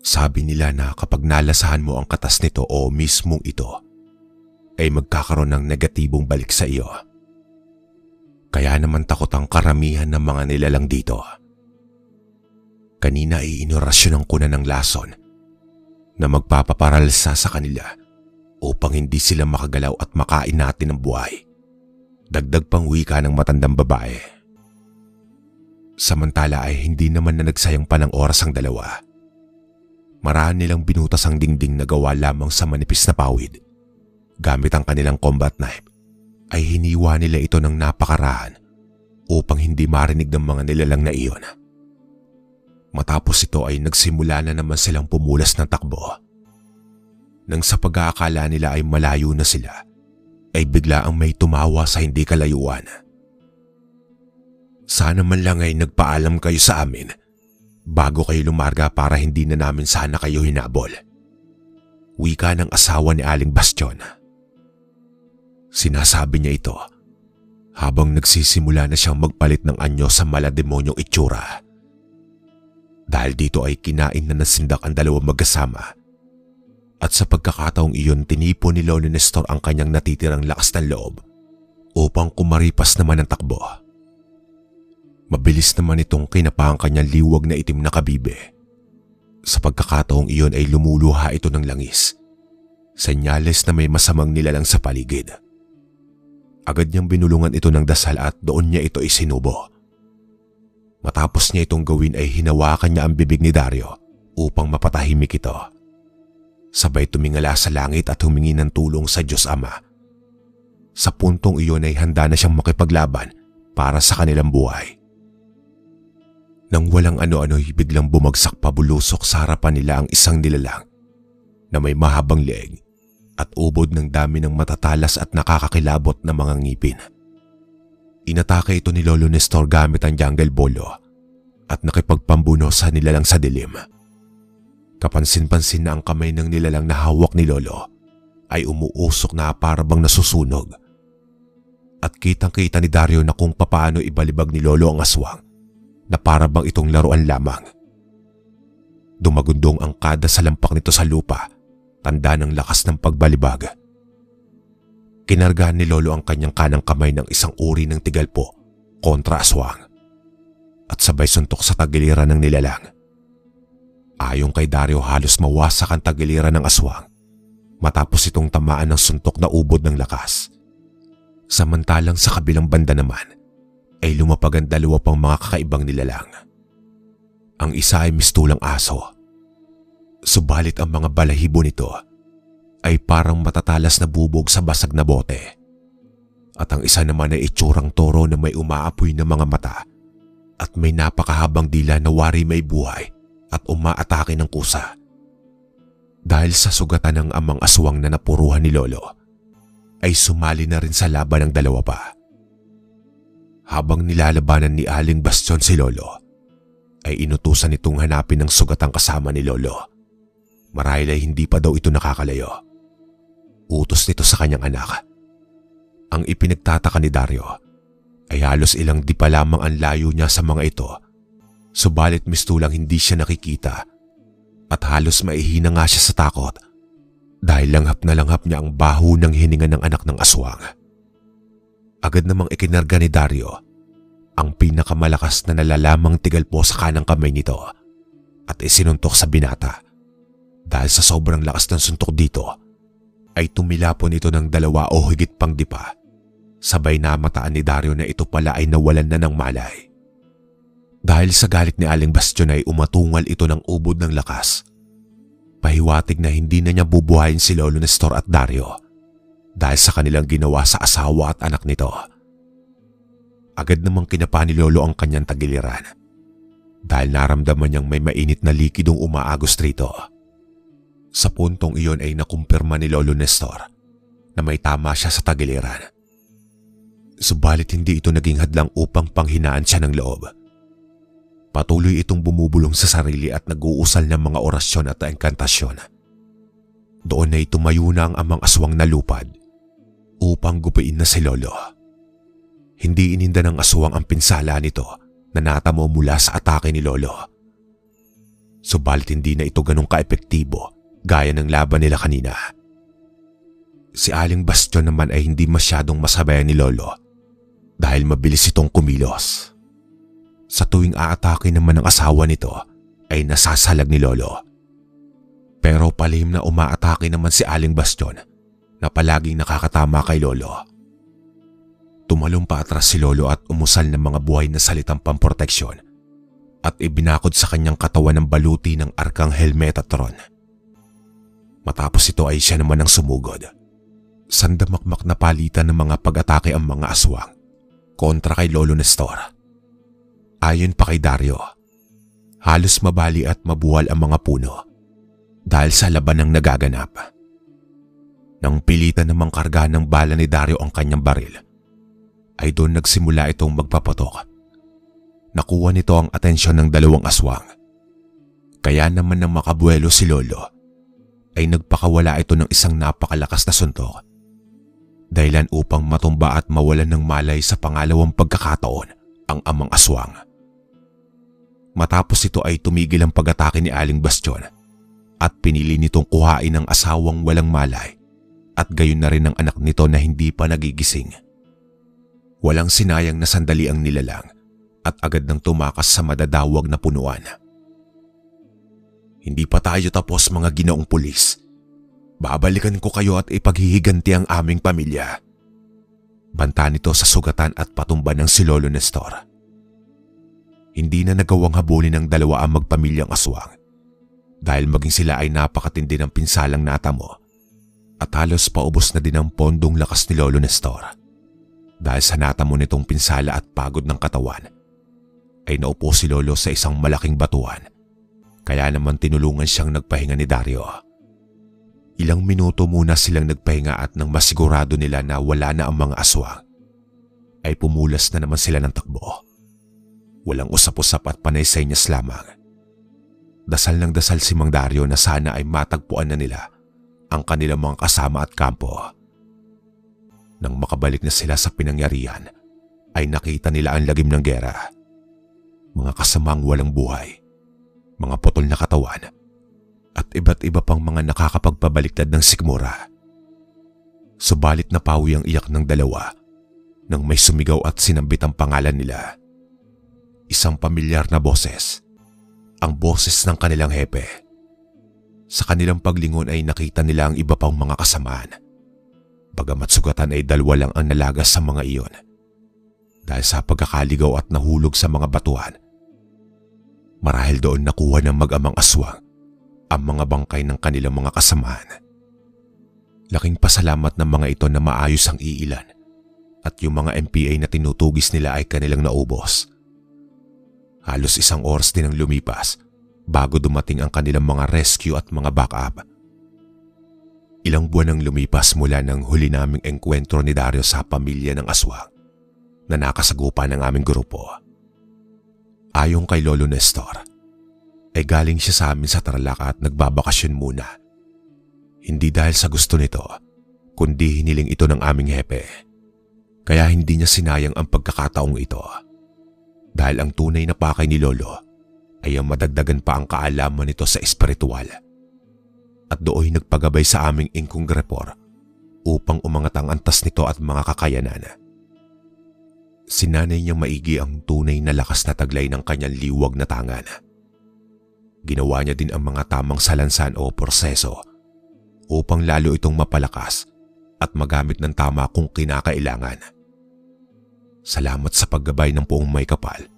Sabi nila na kapag nalasahan mo ang katas nito o mismong ito, ay magkakaroon ng negatibong balik sa iyo. Kaya naman takot ang karamihan ng mga nilalang dito. Kanina ay inorasyonan ko na ng lason na magpapaparalsa sa kanila upang hindi sila makagalaw at makain natin ng buhay. Dagdag pang wika ng matandang babae. Samantala ay hindi naman na nagsayang pa ng oras ang dalawa. Marahan nilang binutas ang dingding na gawa lamang sa manipis na pawid. Gamit ang kanilang combat knife ay hiniwa nila ito ng napakarahan upang hindi marinig ng mga nilalang na iyon. Matapos ito ay nagsimula na naman silang pumulas ng takbo. Nang sa pag-aakala nila ay malayo na sila, ay bigla ang may tumawa sa hindi kalayuan. Sana man lang ay nagpaalam kayo sa amin bago kayo lumarga para hindi na namin sana kayo hinabol. Wika ng asawa ni Aling Bastion. Sinasabi niya ito habang nagsisimula na siyang magpalit ng anyo sa malademonyong itsura. Dahil dito ay kinain na nasindak ang dalawang magkasama. At sa pagkakataong iyon tinipon ni Lolo Nestor ang kanyang natitirang lakas ng loob upang kumaripas naman ang takbo. Mabilis naman itong kinapa ang kanyang liwag na itim na kabibe. Sa pagkakataong iyon ay lumuluha ito ng langis. Senyales na may masamang nilalang sa paligid. Agad niyang binulungan ito ng dasal at doon niya ito isinubo. Matapos niya itong gawin ay hinawakan niya ang bibig ni Dario upang mapatahimik ito. Sabay tumingala sa langit at humingi ng tulong sa Diyos Ama. Sa puntong iyon ay handa na siyang makipaglaban para sa kanilang buhay. Nang walang ano-ano'y biglang bumagsak pabulusok sa harapan nila ang isang nilalang na may mahabang leeg at ubod ng dami ng matatalas at nakakakilabot na mga ngipin. Inatake ito ni Lolo Nestor gamit ang jungle bolo at nakipagpambuno sa nilalang sa dilim. Kapansin-pansin na ang kamay ng nilalang na hawak ni Lolo ay umuusok na para bang nasusunog. At kitang-kita ni Dario na kung papaano ibalibag ni Lolo ang aswang na para bang itong laruan lamang. Dumagundong ang kada sa lampak nito sa lupa, tanda ng lakas ng pagbalibag. Kinargahan ni Lolo ang kanyang kanang kamay ng isang uri ng tigalpo kontra aswang at sabay suntok sa tagiliran ng nilalang. Ayon kay Dario halos mawasak ang tagiliran ng aswang matapos itong tamaan ng suntok na ubod ng lakas. Samantalang sa kabilang banda naman ay lumapag ang dalawa pang mga kakaibang nilalang. Ang isa ay mistulang aso. Subalit ang mga balahibo nito ay parang matatalas na bubog sa basag na bote. At ang isa naman ay itsurang toro na may umaapoy na mga mata at may napakahabang dila na wari may buhay at umaatake ng kusa. Dahil sa sugatan ng amang aswang na napuruhan ni Lolo, ay sumali na rin sa laban ng dalawa pa. Habang nilalabanan ni Aling Bastion si Lolo, ay inutusan nitong hanapin ang sugatang kasama ni Lolo. Marahil ay hindi pa daw ito nakakalayo. Utos nito sa kanyang anak. Ang ipinagtataka ni Dario ay halos ilang di pa lamang ang layo niya sa mga ito. Subalit mistulang hindi siya nakikita at halos maihina nga siya sa takot dahil langhap na langhap niya ang baho ng hininga ng anak ng aswang. Agad namang ikinarga ni Dario ang pinakamalakas na nalalamang tigalpo sa kanang kamay nito at isinuntok sa binata. Dahil sa sobrang lakas ng suntok dito ay tumilapon ito ng dalawa o higit pang dipa. Sabay na mataan ni Dario na ito pala ay nawalan na ng malay. Dahil sa galit ni Aling Bastion ay umatungal ito ng ubod ng lakas. Pahiwatig na hindi na niya bubuhayin si Lolo Nestor at Dario dahil sa kanilang ginawa sa asawa at anak nito. Agad namang kinapa ni Lolo ang kanyang tagiliran dahil naramdaman niyang may mainit na likidong umaagos rito. Sa puntong iyon ay nakumpirma ni Lolo Nestor na may tama siya sa tagiliran. Subalit hindi ito naging hadlang upang panghinaan siya ng loob. Patuloy itong bumubulong sa sarili at nag-uusal ng mga orasyon at engkantasyon. Doon ay tumayo na ang amang aswang na lupad upang gupiin na si Lolo. Hindi ininda ng aswang ang pinsala nito na natamo mula sa atake ni Lolo. Subalit hindi na ito ganong kaepektibo gaya ng laban nila kanina. Si Aling Bastion naman ay hindi masyadong masabayan ni Lolo dahil mabilis itong kumilos. Sa tuwing aatake naman ng asawa nito ay nasasalag ni Lolo. Pero palihim na umaatake naman si Aling Bastion na palaging nakakatama kay Lolo. Tumalong pa atras si Lolo at umusal ng mga buhay na salitang pamproteksyon at ibinakod sa kanyang katawan ng baluti ng Arkanghel Metatron. Matapos ito ay siya naman ang sumugod. Sandamakmak na palitan ng mga pag-atake ang mga aswang kontra kay Lolo Nestor. Ayon pa kay Dario, halos mabali at mabuwal ang mga puno dahil sa labanang nagaganap. Nang pilitan namang karga ng bala ni Dario ang kanyang baril, ay doon nagsimula itong magpapatok. Nakuha nito ang atensyon ng dalawang aswang. Kaya naman nang makabuelo si Lolo, ay nagpakawala ito ng isang napakalakas na suntok. Dahilan upang matumba at mawalan ng malay sa pangalawang pagkakataon ang amang aswang. Matapos ito ay tumigil ang pag-atake ni Aling Bastion at pinili nitong kuhain ang asawang walang malay at gayon na rin ang anak nito na hindi pa nagigising. Walang sinayang na sandali ang nilalang at agad nang tumakas sa madadawag na punuan. Hindi pa tayo tapos mga ginoong pulis. Babalikan ko kayo at ipaghihiganti ang aming pamilya. Banta nito sa sugatan at patumba ng si Lolo Nestor. Hindi na nagawang habulin ng dalawa ang magpamilyang aswang dahil maging sila ay napakatindi ng pinsalang natamo at halos paubos na din ang pondong lakas ni Lolo Nestor. Dahil sa natamo nitong pinsala at pagod ng katawan, ay naupo si Lolo sa isang malaking batuan. Kaya naman tinulungan siyang nagpahinga ni Dario. Ilang minuto muna silang nagpahinga at nang masigurado nila na wala na ang mga aswang, ay pumulas na naman sila ng takbo. Walang usap-usap at panay-senyas lamang. Dasal ng dasal si Mang Dario na sana ay matagpuan na nila ang kanilang mga kasama at kampo. Nang makabalik na sila sa pinangyarihan, ay nakita nila ang lagim ng gera. Mga kasamang walang buhay, mga putol na katawan, at iba't iba pang mga nakakapagpabaliktad ng sikmura. Subalit napawi ang iyak ng dalawa nang may sumigaw at sinambit ang pangalan nila. Isang pamilyar na boses, ang boses ng kanilang hepe. Sa kanilang paglingon ay nakita nila ang iba pang mga kasamaan. Bagamat sugatan ay dalawa lang ang nalagas sa mga iyon. Dahil sa pagkakaligaw at nahulog sa mga batuhan, marahil doon nakuha ng mag-amang aswang ang mga bangkay ng kanilang mga kasamaan. Laking pasalamat ng mga ito na maayos ang iilan at yung mga MPA na tinutugis nila ay kanilang naubos. Halos isang oras din ang lumipas bago dumating ang kanilang mga rescue at mga backup. Ilang buwan ang lumipas mula ng huli naming engkwentro ni Dario sa pamilya ng aswang na nakasagupa ng aming grupo. Ayon kay Lolo Nestor, ay galing siya sa amin sa Tarlac at nagbabakasyon muna. Hindi dahil sa gusto nito, kundi hiniling ito ng aming hepe. Kaya hindi niya sinayang ang pagkakataong ito. Dahil ang tunay na pakay ni Lolo ay ang madagdagan pa ang kaalaman nito sa espiritual. At dooy nagpagabay sa aming inkongrepor upang umangat ang antas nito at mga kakayanan. Sinanay niyang maigi ang tunay na lakas na taglay ng kanyang liwag na tangan. Ginawa niya din ang mga tamang salansan o proseso upang lalo itong mapalakas at magamit ng tama kung kinakailangan. Salamat sa paggabay ng Poong May Kapal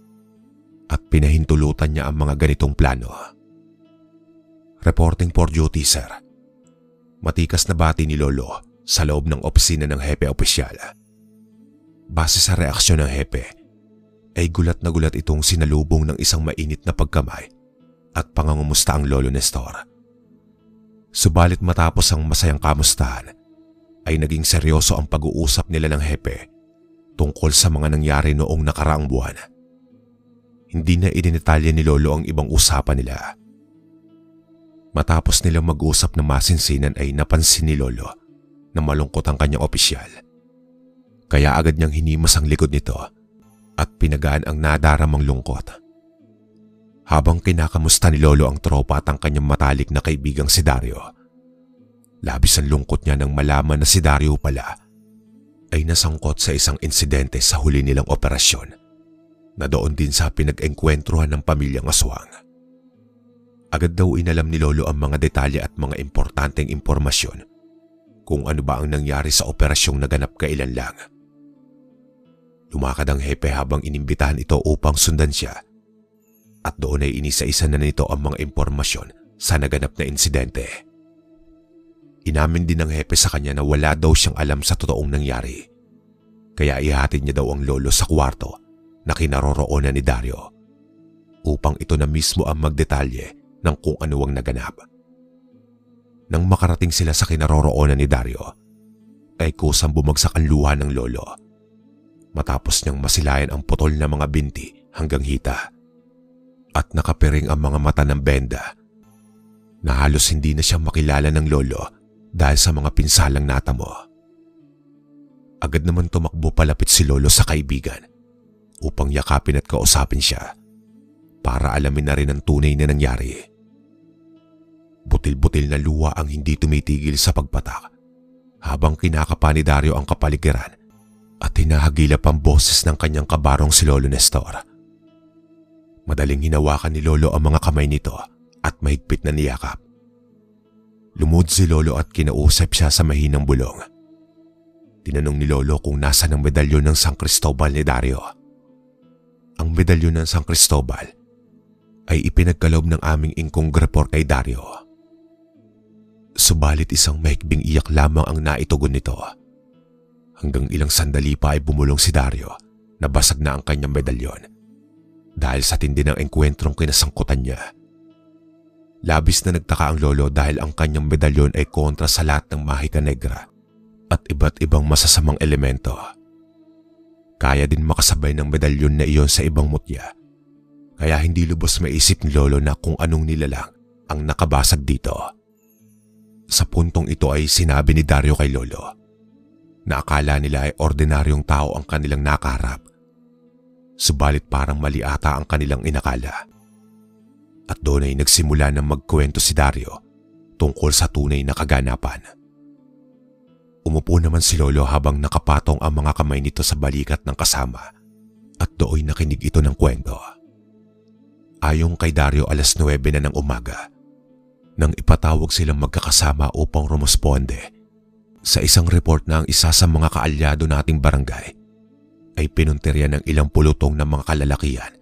at pinahintulutan niya ang mga ganitong plano. Reporting for duty, sir. Matikas na bati ni Lolo sa loob ng opisina ng hepe opisyal. Base sa reaksyon ng hepe, ay gulat na gulat itong sinalubong ng isang mainit na pagkamay at pangangumusta ang Lolo Nestor. Subalit matapos ang masayang kamustahan, ay naging seryoso ang pag-uusap nila ng hepe tungkol sa mga nangyari noong nakaraang buwan. hindi na idinetalye ni Lolo ang ibang usapan nila. Matapos nilang mag-usap na masinsinan ay napansin ni Lolo na malungkot ang kanyang opisyal. Kaya agad niyang hinimas ang likod nito at pinagaan ang nadaramang lungkot. Habang kinakamusta ni Lolo ang tropa at ang kanyang matalik na kaibigang si Dario, labis ang lungkot niya nang malaman na si Dario pala ay nasangkot sa isang insidente sa huli nilang operasyon na doon din sa pinag-engkwentruhan ng pamilyang aswang. Agad daw inalam ni Lolo ang mga detalye at mga importanteng impormasyon kung ano ba ang nangyari sa operasyong naganap kailan lang. Lumakad ang hepe habang inimbitahan ito upang sundan siya at doon ay inisa-isa na nito ang mga impormasyon sa naganap na insidente. Inamin din ng hepe sa kanya na wala daw siyang alam sa totoong nangyari, kaya ihatid niya daw ang lolo sa kwarto na kinaroroonan ni Dario upang ito na mismo ang magdetalye ng kung ano ang naganap. Nang makarating sila sa kinaroroonan ni Dario, ay kusang bumagsak ang luha ng lolo matapos niyang masilayan ang putol na mga binti hanggang hita at nakapiring ang mga mata ng benda na halos hindi na siya makilala ng lolo dahil sa mga pinsalang natamo. Agad naman tumakbo palapit si Lolo sa kaibigan upang yakapin at kausapin siya para alamin na rin ang tunay na nangyari. Butil-butil na luha ang hindi tumitigil sa pagpatak habang kinakapa ni Dario ang kapaligiran at hinahagilap ang boses ng kanyang kabarong si Lolo Nestor. Madaling hinawakan ni Lolo ang mga kamay nito at mahigpit na niyakap. Lumod si Lolo at kinausap siya sa mahinang bulong. Tinanong ni Lolo kung nasaan ang medalyon ng San Cristobal ni Dario. Ang medalyon ng San Cristobal ay ipinagkaloob ng aming ingkong report kay Dario. Subalit isang mahigping iyak lamang ang naitugon nito. Hanggang ilang sandali pa ay bumulong si Dario na basag na ang kanyang medalyon dahil sa tindi ng engkwentrong kinasangkutan niya. Labis na nagtaka ang lolo dahil ang kanyang medalyon ay kontra sa lahat ng mahika negra at iba't ibang masasamang elemento. Kaya din makasabay ng medalyon na iyon sa ibang mutya, kaya hindi lubos maisip ni Lolo na kung anong nilalang ang nakabasag dito. Sa puntong ito ay sinabi ni Dario kay Lolo na akala nila ay ordinaryong tao ang kanilang nakaharap, subalit parang mali ata ang kanilang inakala. At doon ay nagsimula ng magkwento si Dario tungkol sa tunay na kaganapan. Umupo naman si Lolo habang nakapatong ang mga kamay nito sa balikat ng kasama at doon nakinig ito ng kwento. Ayon kay Dario, 9:00 na ng umaga nang ipatawag silang magkakasama upang rumusponde sa isang report na ang isa sa mga kaalyado nating barangay ay pinuntirya ng ilang pulutong ng mga kalalakihan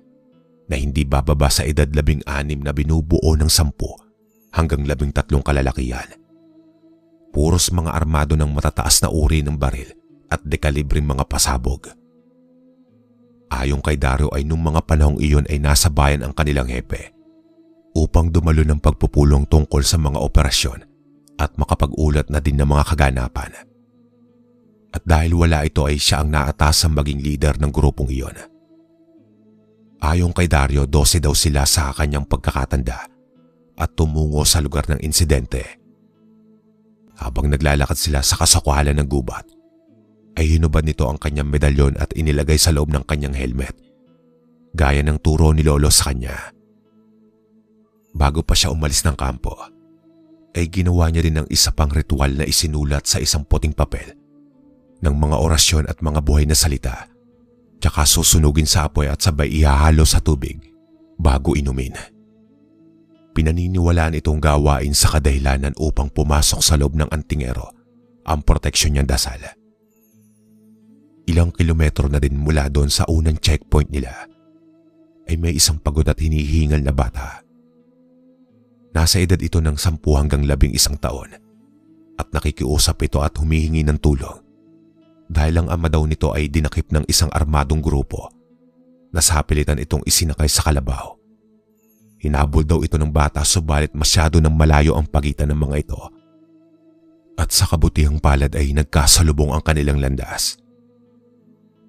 na hindi bababa sa edad 16 na binubuo ng 10 hanggang 13 kalalakihan. Puros mga armado ng matataas na uri ng baril at dekalibreng mga pasabog. Ayon kay Dario ay nung mga panahong iyon ay nasa bayan ang kanilang hepe upang dumalo ng pagpupulong tungkol sa mga operasyon at makapag-ulat na din ng mga kaganapan. At dahil wala ito ay siya ang naatasang maging leader ng grupong iyon. Ayon kay Dario, 12 daw sila sa kanyang pagkakatanda at tumungo sa lugar ng insidente. Habang naglalakad sila sa kasakwalan ng gubat, ay hinubad nito ang kanyang medalyon at inilagay sa loob ng kanyang helmet, gaya ng turo ni Lolo sa kanya. Bago pa siya umalis ng kampo, ay ginawa niya rin ng isa pang ritual na isinulat sa isang puting papel ng mga orasyon at mga buhay na salita, tsaka susunugin sa apoy at sabay ihahalo sa tubig bago inumin. Pinaniniwalaan itong gawain sa kadahilanan upang pumasok sa loob ng antingero ang proteksyon niyang dasal. Ilang kilometro na din mula doon sa unang checkpoint nila ay may isang pagod at hinihingal na bata. Nasa edad ito ng 10 hanggang 11 taon at nakikiusap ito at humihingi ng tulong dahil ang ama daw nito ay dinakip ng isang armadong grupo na sa hapilitan itong isinakay sa kalabaw. Hinabol daw ito ng bata subalit masyado ng malayo ang pagitan ng mga ito at sa kabutihang palad ay nagkasalubong ang kanilang landas.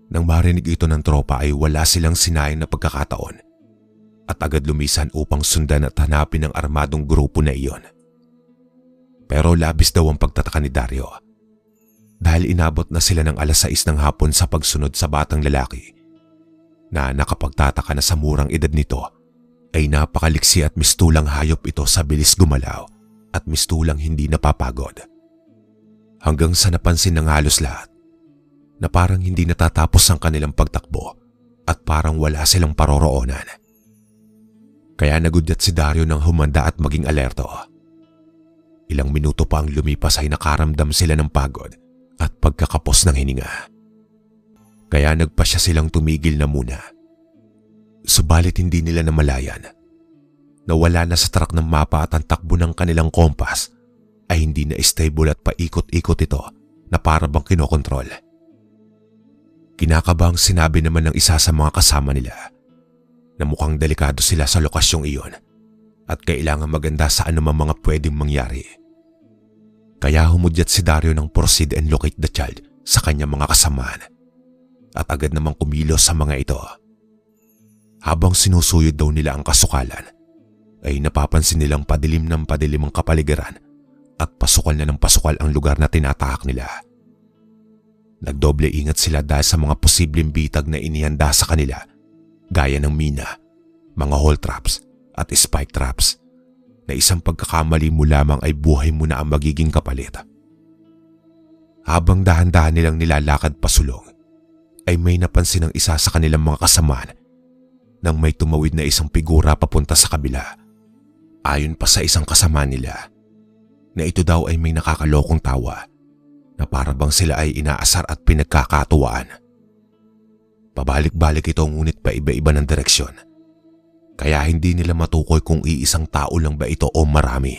Nang marinig ito ng tropa ay wala silang sinayang na pagkakataon at agad lumisan upang sundan at hanapin ang armadong grupo na iyon. Pero labis daw ang pagtataka ni Dario dahil inabot na sila ng 6:00 ng hapon sa pagsunod sa batang lalaki na nakapagtataka na sa murang edad nito ay napakaliksi at mistulang hayop ito sa bilis gumalaw at mistulang hindi napapagod. Hanggang sa napansin ng halos lahat na parang hindi natatapos ang kanilang pagtakbo at parang wala silang paroroonan. Kaya nagudyat si Dario ng humanda at maging alerto. Ilang minuto pa ang lumipas ay nakaramdam sila ng pagod at pagkakapos ng hininga. Kaya nagpasya silang tumigil na muna. Subalit hindi nila namalayan na wala na sa track ng mapa at ang takbo ng kanilang kompas ay hindi na stable at paikot-ikot ito na para bang kinokontrol. Kinakabang sinabi naman ng isa sa mga kasama nila na mukhang delikado sila sa lokasyong iyon at kailangan maganda sa anumang mga pwedeng mangyari. Kaya humudyat si Dario ng proceed and locate the child sa kanyang mga kasamaan at agad namang kumilos sa mga ito. Habang sinusuyod daw nila ang kasukalan, ay napapansin nilang padilim ng padilim ang kapaligiran at pasukal na ng pasukal ang lugar na tinatahak nila. Nagdoble ingat sila dahil sa mga posibleng bitag na inihanda sa kanila gaya ng mina, mga hole traps at spike traps na isang pagkakamali mo lamang ay buhay mo na ang magiging kapalit. Habang dahan-dahan nilang nilalakad pasulong, ay may napansin ng isa sa kanilang mga kasamaan nang may tumawid na isang figura papunta sa kabila. Ayon pa sa isang kasama nila, na ito daw ay may nakakalokong tawa na para bang sila ay inaasar at pinagkakatuwaan. Pabalik-balik ito ngunit paiba-iba ng direksyon, kaya hindi nila matukoy kung iisang tao lang ba ito o marami.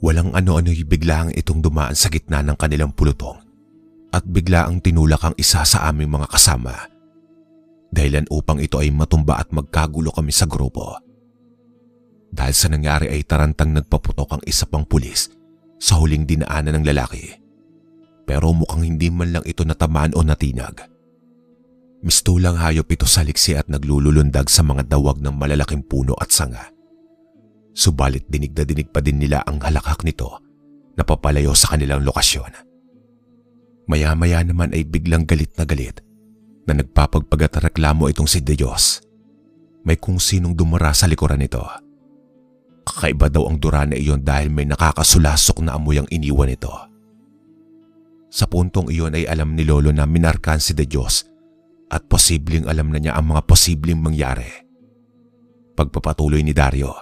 Walang ano-ano'y biglaang itong dumaan sa gitna ng kanilang pulutong at biglaang tinulak ang isa sa aming mga kasama. Dahilan upang ito ay matumba at magkagulo kami sa grupo. Dahil sa nangyari ay tarantang nagpaputok ang isa pang pulis sa huling dinaanan ng lalaki. Pero mukhang hindi man lang ito natamaan o natinag. Mistulang hayop ito sa liksi at naglululundag sa mga dawag ng malalaking puno at sanga. Subalit dinig na dinig pa din nila ang halakhak nito na papalayo sa kanilang lokasyon. Maya-maya naman ay biglang galit na nagpapagpagat at reklamo itong si De Dios. May kung sinong dumara sa likuran nito. Kakaiba daw ang dura na iyon dahil may nakakasulasok na amoy ang iniwan nito. Sa puntong iyon ay alam ni Lolo na minarkan si De Dios at posibleng alam na niya ang mga posibleng mangyari. Pagpapatuloy ni Dario,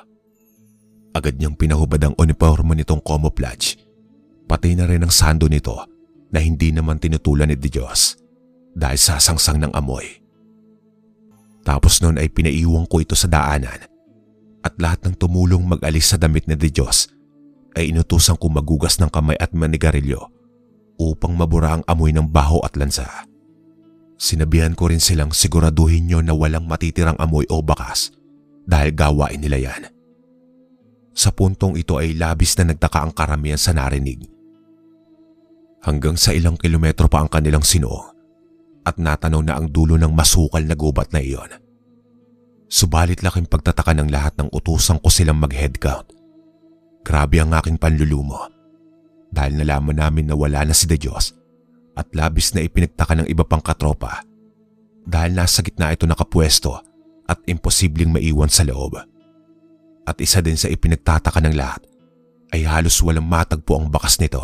agad niyang pinahubad ang uniforme nitong camouflage, pati na rin ang sando nito na hindi naman tinutulan ni De Dios dahil sa sangsang ng amoy. Tapos noon ay pinaiwang ko ito sa daanan at lahat ng tumulong mag-alis sa damit ni De Dios ay inutusan ko magugas ng kamay at manigarilyo upang mabura ang amoy ng baho at lansa. Sinabihan ko rin silang siguraduhin nyo na walang matitirang amoy o bakas dahil gawain nila yan. Sa puntong ito ay labis na nagtaka ang karamihan sa narinig. Hanggang sa ilang kilometro pa ang kanilang sinuong at natanaw na ang dulo ng masukal na gubat na iyon. Subalit laking pagtataka ng lahat ng utusan ko silang mag-head count. Grabe ang aking panlulumo dahil nalaman namin na wala na si De Dios at labis na ipinagtaka ng iba pang katropa dahil nasa gitna ito nakapwesto at imposibleng maiwan sa loob. At isa din sa ipinagtataka ng lahat ay halos walang matagpo ang bakas nito.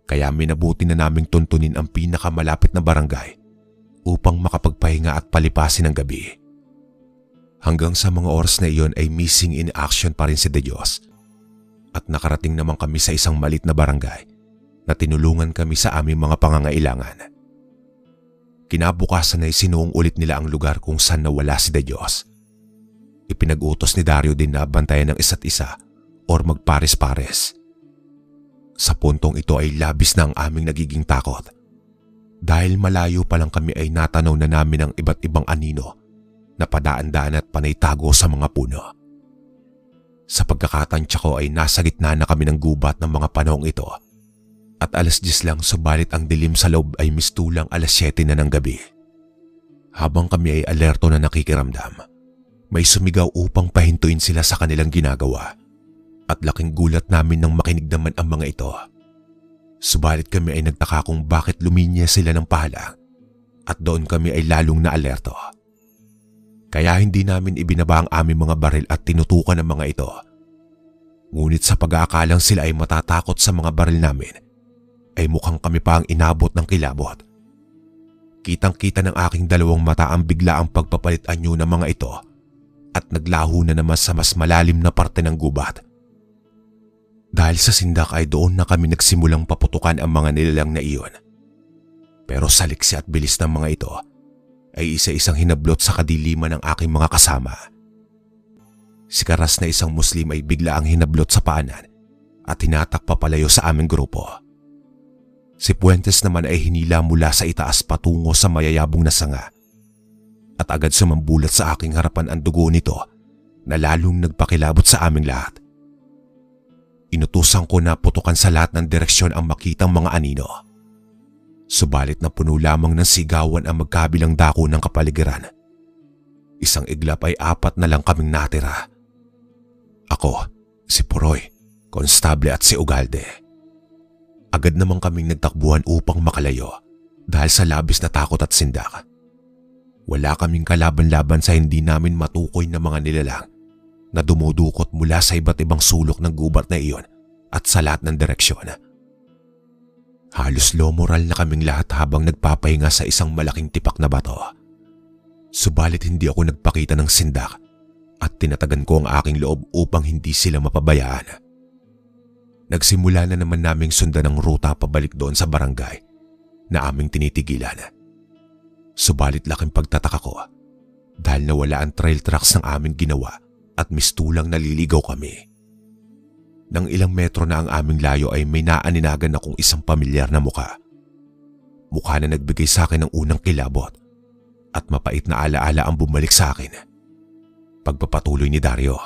Kaya minabuti na naming tuntunin ang pinakamalapit na barangay upang makapagpahinga at palipasin ang gabi. Hanggang sa mga oras na iyon ay missing in action pa rin si De Dios at nakarating naman kami sa isang malit na barangay na tinulungan kami sa aming mga pangangailangan. Kinabukasan ay sinuong ulit nila ang lugar kung saan nawala si De Dios. Ipinag-utos ni Dario din na bantayan ng isa't isa or magpares-pares. Sa puntong ito ay labis na ang aming nagiging takot dahil malayo pa lang kami ay natanaw na namin ang iba't ibang anino na padaan-daan at panay tago sa mga puno. Sa pagkakatansya ko ay nasa gitna na kami ng gubat ng mga panahong ito at 10:00 lang subalit ang dilim sa loob ay mistulang 7:00 na ng gabi. Habang kami ay alerto na nakikiramdam, may sumigaw upang pahintuin sila sa kanilang ginagawa at laking gulat namin nang makinig naman ang mga ito. Subalit kami ay nagtaka kung bakit luminya sila ng pahalang at doon kami ay lalong na alerto. Kaya hindi namin ibinaba ang aming mga baril at tinutukan ang mga ito. Ngunit sa pag-aakalang sila ay matatakot sa mga baril namin, ay mukhang kami pa ang inabot ng kilabot. Kitang-kita ng aking dalawang mata ang bigla ang pagpapalit anyo ng mga ito at naglaho na naman sa mas malalim na parte ng gubat. Dahil sa sindak ay doon na kami nagsimulang paputukan ang mga nilalang na iyon. Pero sa liksi at bilis ng mga ito ay isa-isang hinablot sa kadiliman ng aking mga kasama. Si Karas na isang Muslim ay bigla ang hinablot sa paanan at hinatak papalayo sa aming grupo. Si Puentes naman ay hinila mula sa itaas patungo sa mayayabong na sanga at agad sumambulat sa aking harapan ang dugo nito na lalong nagpakilabot sa aming lahat. Inutusan ko na putukan sa lahat ng direksyon ang makitang mga anino. Subalit na puno lamang ng sigawan ang magkabilang dako ng kapaligiran. Isang iglap ay 4 na lang kaming natira. Ako, si Puroy, Konstable at si Ugalde. Agad namang kaming nagtakbuhan upang makalayo dahil sa labis na takot at sindak. Wala kaming kalaban-laban sa hindi namin matukoy na mga nilalang na dumudukot mula sa iba't ibang sulok ng gubat na iyon at sa lahat ng direksyon. Halos low moral na kaming lahat habang nagpapahinga sa isang malaking tipak na bato. Subalit hindi ako nagpakita ng sindak at tinatagan ko ang aking loob upang hindi sila mapabayaan. Nagsimula na naman naming sundan ang ruta pabalik doon sa barangay na aming tinitigilan. Subalit laking pagtataka ko dahil nawala ang trail tracks ng aming ginawa at mistulang naliligaw kami. Nang ilang metro na ang aming layo ay may naaninagan akong isang pamilyar na mukha. Mukha na nagbigay sa akin ng unang kilabot at mapait na alaala ang bumalik sa akin. Pagpapatuloy ni Dario.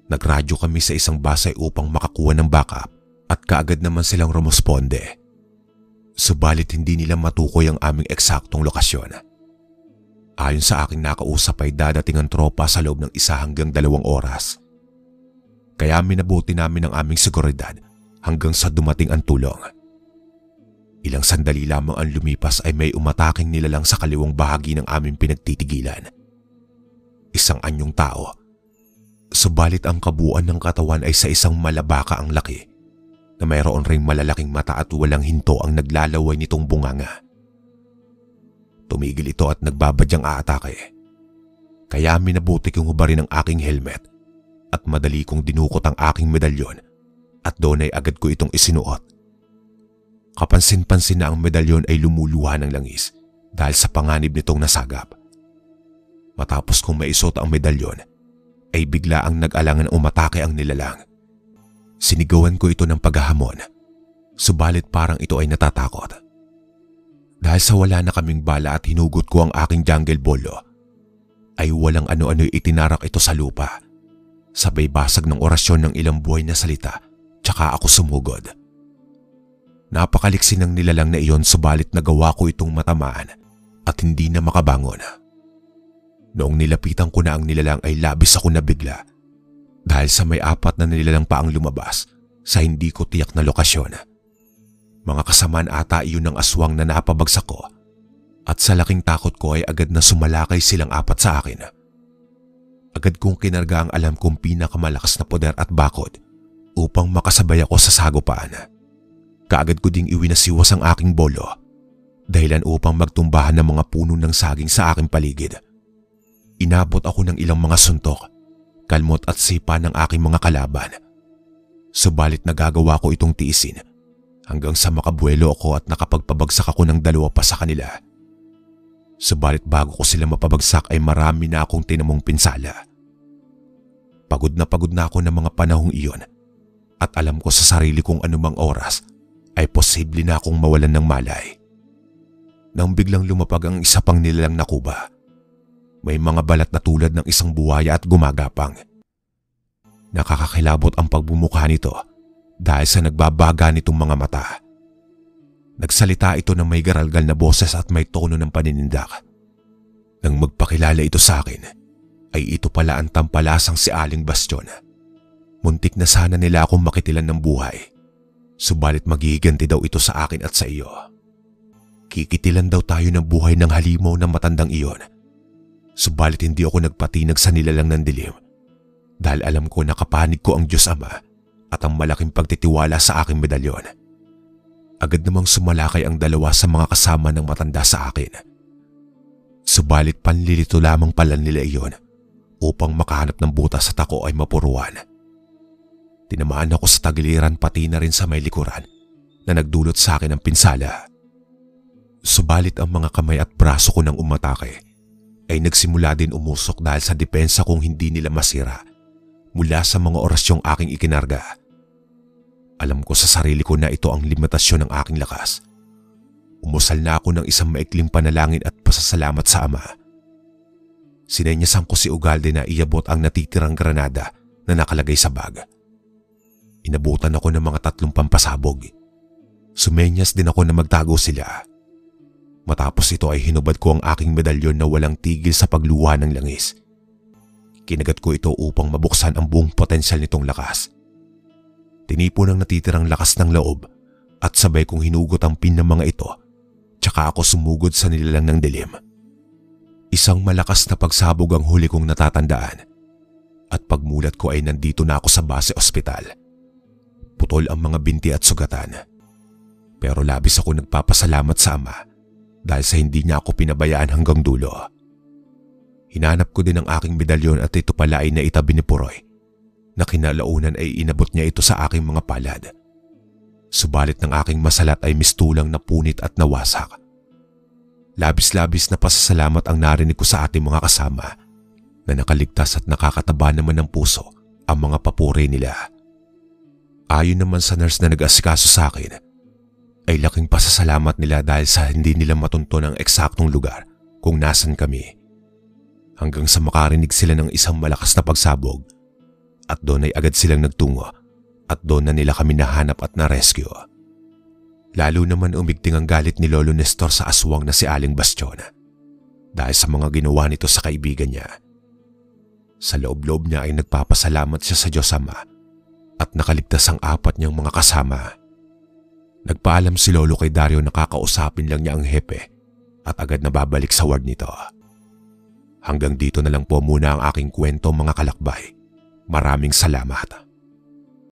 Nagradyo kami sa isang basay upang makakuha ng backup at kaagad naman silang rumusponde. Subalit hindi nila matukoy ang aming eksaktong lokasyon. Ayon sa aking nakausap ay dadating ang tropa sa loob ng 1 hanggang 2 oras. Kaya minabuti namin ang aming seguridad hanggang sa dumating ang tulong. Ilang sandali lamang ang lumipas ay may umataking nilalang sa kaliwang bahagi ng aming pinagtitigilan. Isang anyong tao. Subalit ang kabuuan ng katawan ay sa isang malabaka ang laki na mayroon ring malalaking mata at walang hinto ang naglalaway nitong bunganga. Tumigil ito at nagbabadyang aatake. Kaya minabuti kong hubarin ang aking helmet at madali kong dinukot ang aking medalyon at doon ay agad ko itong isinuot. Kapansin-pansin na ang medalyon ay lumuluha ng langis dahil sa panganib nitong nasagap. Matapos kong maisuot ang medalyon, ay bigla ang nag-alangan umatake ang nilalang. Sinigawan ko ito ng paghahamon, subalit parang ito ay natatakot. Dahil sa wala na kaming bala at hinugot ko ang aking jungle bolo, ay walang ano-ano'y itinarak ito sa lupa. Sabay basag ng orasyon ng ilang buhay na salita, tsaka ako sumugod. Napakaliksi ng nilalang na iyon subalit nagawa ko itong matamaan at hindi na makabangon. Noong nilapitan ko na ang nilalang ay labis ako nabigla dahil sa may 4 na nilalang pa ang lumabas sa hindi ko tiyak na lokasyon. Mga kasamaan ata iyon ng aswang na napabagsak ko at sa laking takot ko ay agad na sumalakay silang 4 sa akin. Agad kong kinarga ang alam kong pinakamalakas na poder at bakod upang makasabay ako sa sagupaan. Kaagad ko ding iwinasiwas ang aking bolo dahilan upang magtumbahan ng mga puno ng saging sa aking paligid. Inabot ako ng ilang mga suntok, kalmot at sipa ng aking mga kalaban. Subalit nagagawa ko itong tiisin hanggang sa makabuelo ako at nakapagpabagsak ako ng 2 pa sa kanila. Subalit bago ko sila mapabagsak ay marami na akong tinamong pinsala. Pagod na ako ng mga panahong iyon at alam ko sa sarili kong anumang oras ay posible na akong mawalan ng malay. Nang biglang lumapag ang isa pang nilalang na kuba, may mga balat na tulad ng isang buhaya at gumagapang. Nakakakilabot ang pagbumukha nito dahil sa nagbabaga nitong mga mata. Nagsalita ito ng may garalgal na boses at may tono ng paninindak. Nang magpakilala ito sa akin, ay ito pala ang tampalasang si Aling Bastion. Muntik na sana nila akong makitilan ng buhay. Subalit maghihiganti daw ito sa akin at sa iyo. Kikitilan daw tayo ng buhay ng halimaw ng matandang iyon. Subalit hindi ako nagpatinag sa nilalang ng dilim dahil alam ko na kapanig ko ang Diyos Ama at ang malaking pagtitiwala sa aking medalyon. Agad namang sumalakay ang dalawa sa mga kasama ng matanda sa akin. Subalit panlilito lamang pala nila iyon upang makahanap ng butas at ako ay mapuruan. Tinamaan ako sa tagiliran pati na rin sa may likuran na nagdulot sa akin ng pinsala. Subalit ang mga kamay at braso ko nang umatake ay nagsimula din umusok dahil sa depensa kong hindi nila masira mula sa mga orasyong aking ikinarga. Alam ko sa sarili ko na ito ang limitasyon ng aking lakas. Umusal na ako ng isang maikling panalangin at pasasalamat sa Ama. Sinenyasan ko si Ugalde na iabot ang natitirang granada na nakalagay sa bag. Inabutan ako ng mga 3 pampasabog. Sumenyas din ako na magtago sila. Matapos ito ay hinubad ko ang aking medalyon na walang tigil sa pagluwa ng langis. Kinagat ko ito upang mabuksan ang buong potensyal nitong lakas. Tinipon ang natitirang lakas ng loob at sabay kong hinugot ang pin ng mga ito, tsaka ako sumugod sa nilalang ng dilim. Isang malakas na pagsabog ang huli kong natatandaan at pagmulat ko ay nandito na ako sa base ospital. Putol ang mga binti at sugatan. Pero labis ako nagpapasalamat sa Ama dahil sa hindi niya ako pinabayaan hanggang dulo. Hinanap ko din ang aking medalyon at ito pala ay naitabi ni Puroy na kinalaunan ay inabot niya ito sa aking mga palad. Subalit ng aking masalat ay mistulang napunit at nawasak. Labis-labis na pasasalamat ang narinig ko sa ating mga kasama na nakaligtas at nakakataba naman ng puso ang mga papuri nila. Ayon naman sa nurse na nag-asikaso sa akin, ay laking pasasalamat nila dahil sa hindi nila matunton ang eksaktong lugar kung nasan kami. Hanggang sa makarinig sila ng isang malakas na pagsabog at doon ay agad silang nagtungo at doon na nila kami nahanap at na-rescue. Lalo naman umigting ang galit ni Lolo Nestor sa aswang na si Aling Bastion dahil sa mga ginawa nito sa kaibigan niya. Sa loob-loob niya ay nagpapasalamat siya sa Diyos Ama at nakaligtas ang 4 niyang mga kasama. Nagpaalam si Lolo kay Dario na kakausapin lang niya ang hepe at agad na babalik sa ward nito. Hanggang dito na lang po muna ang aking kwento, mga kalakbay. Maraming salamat.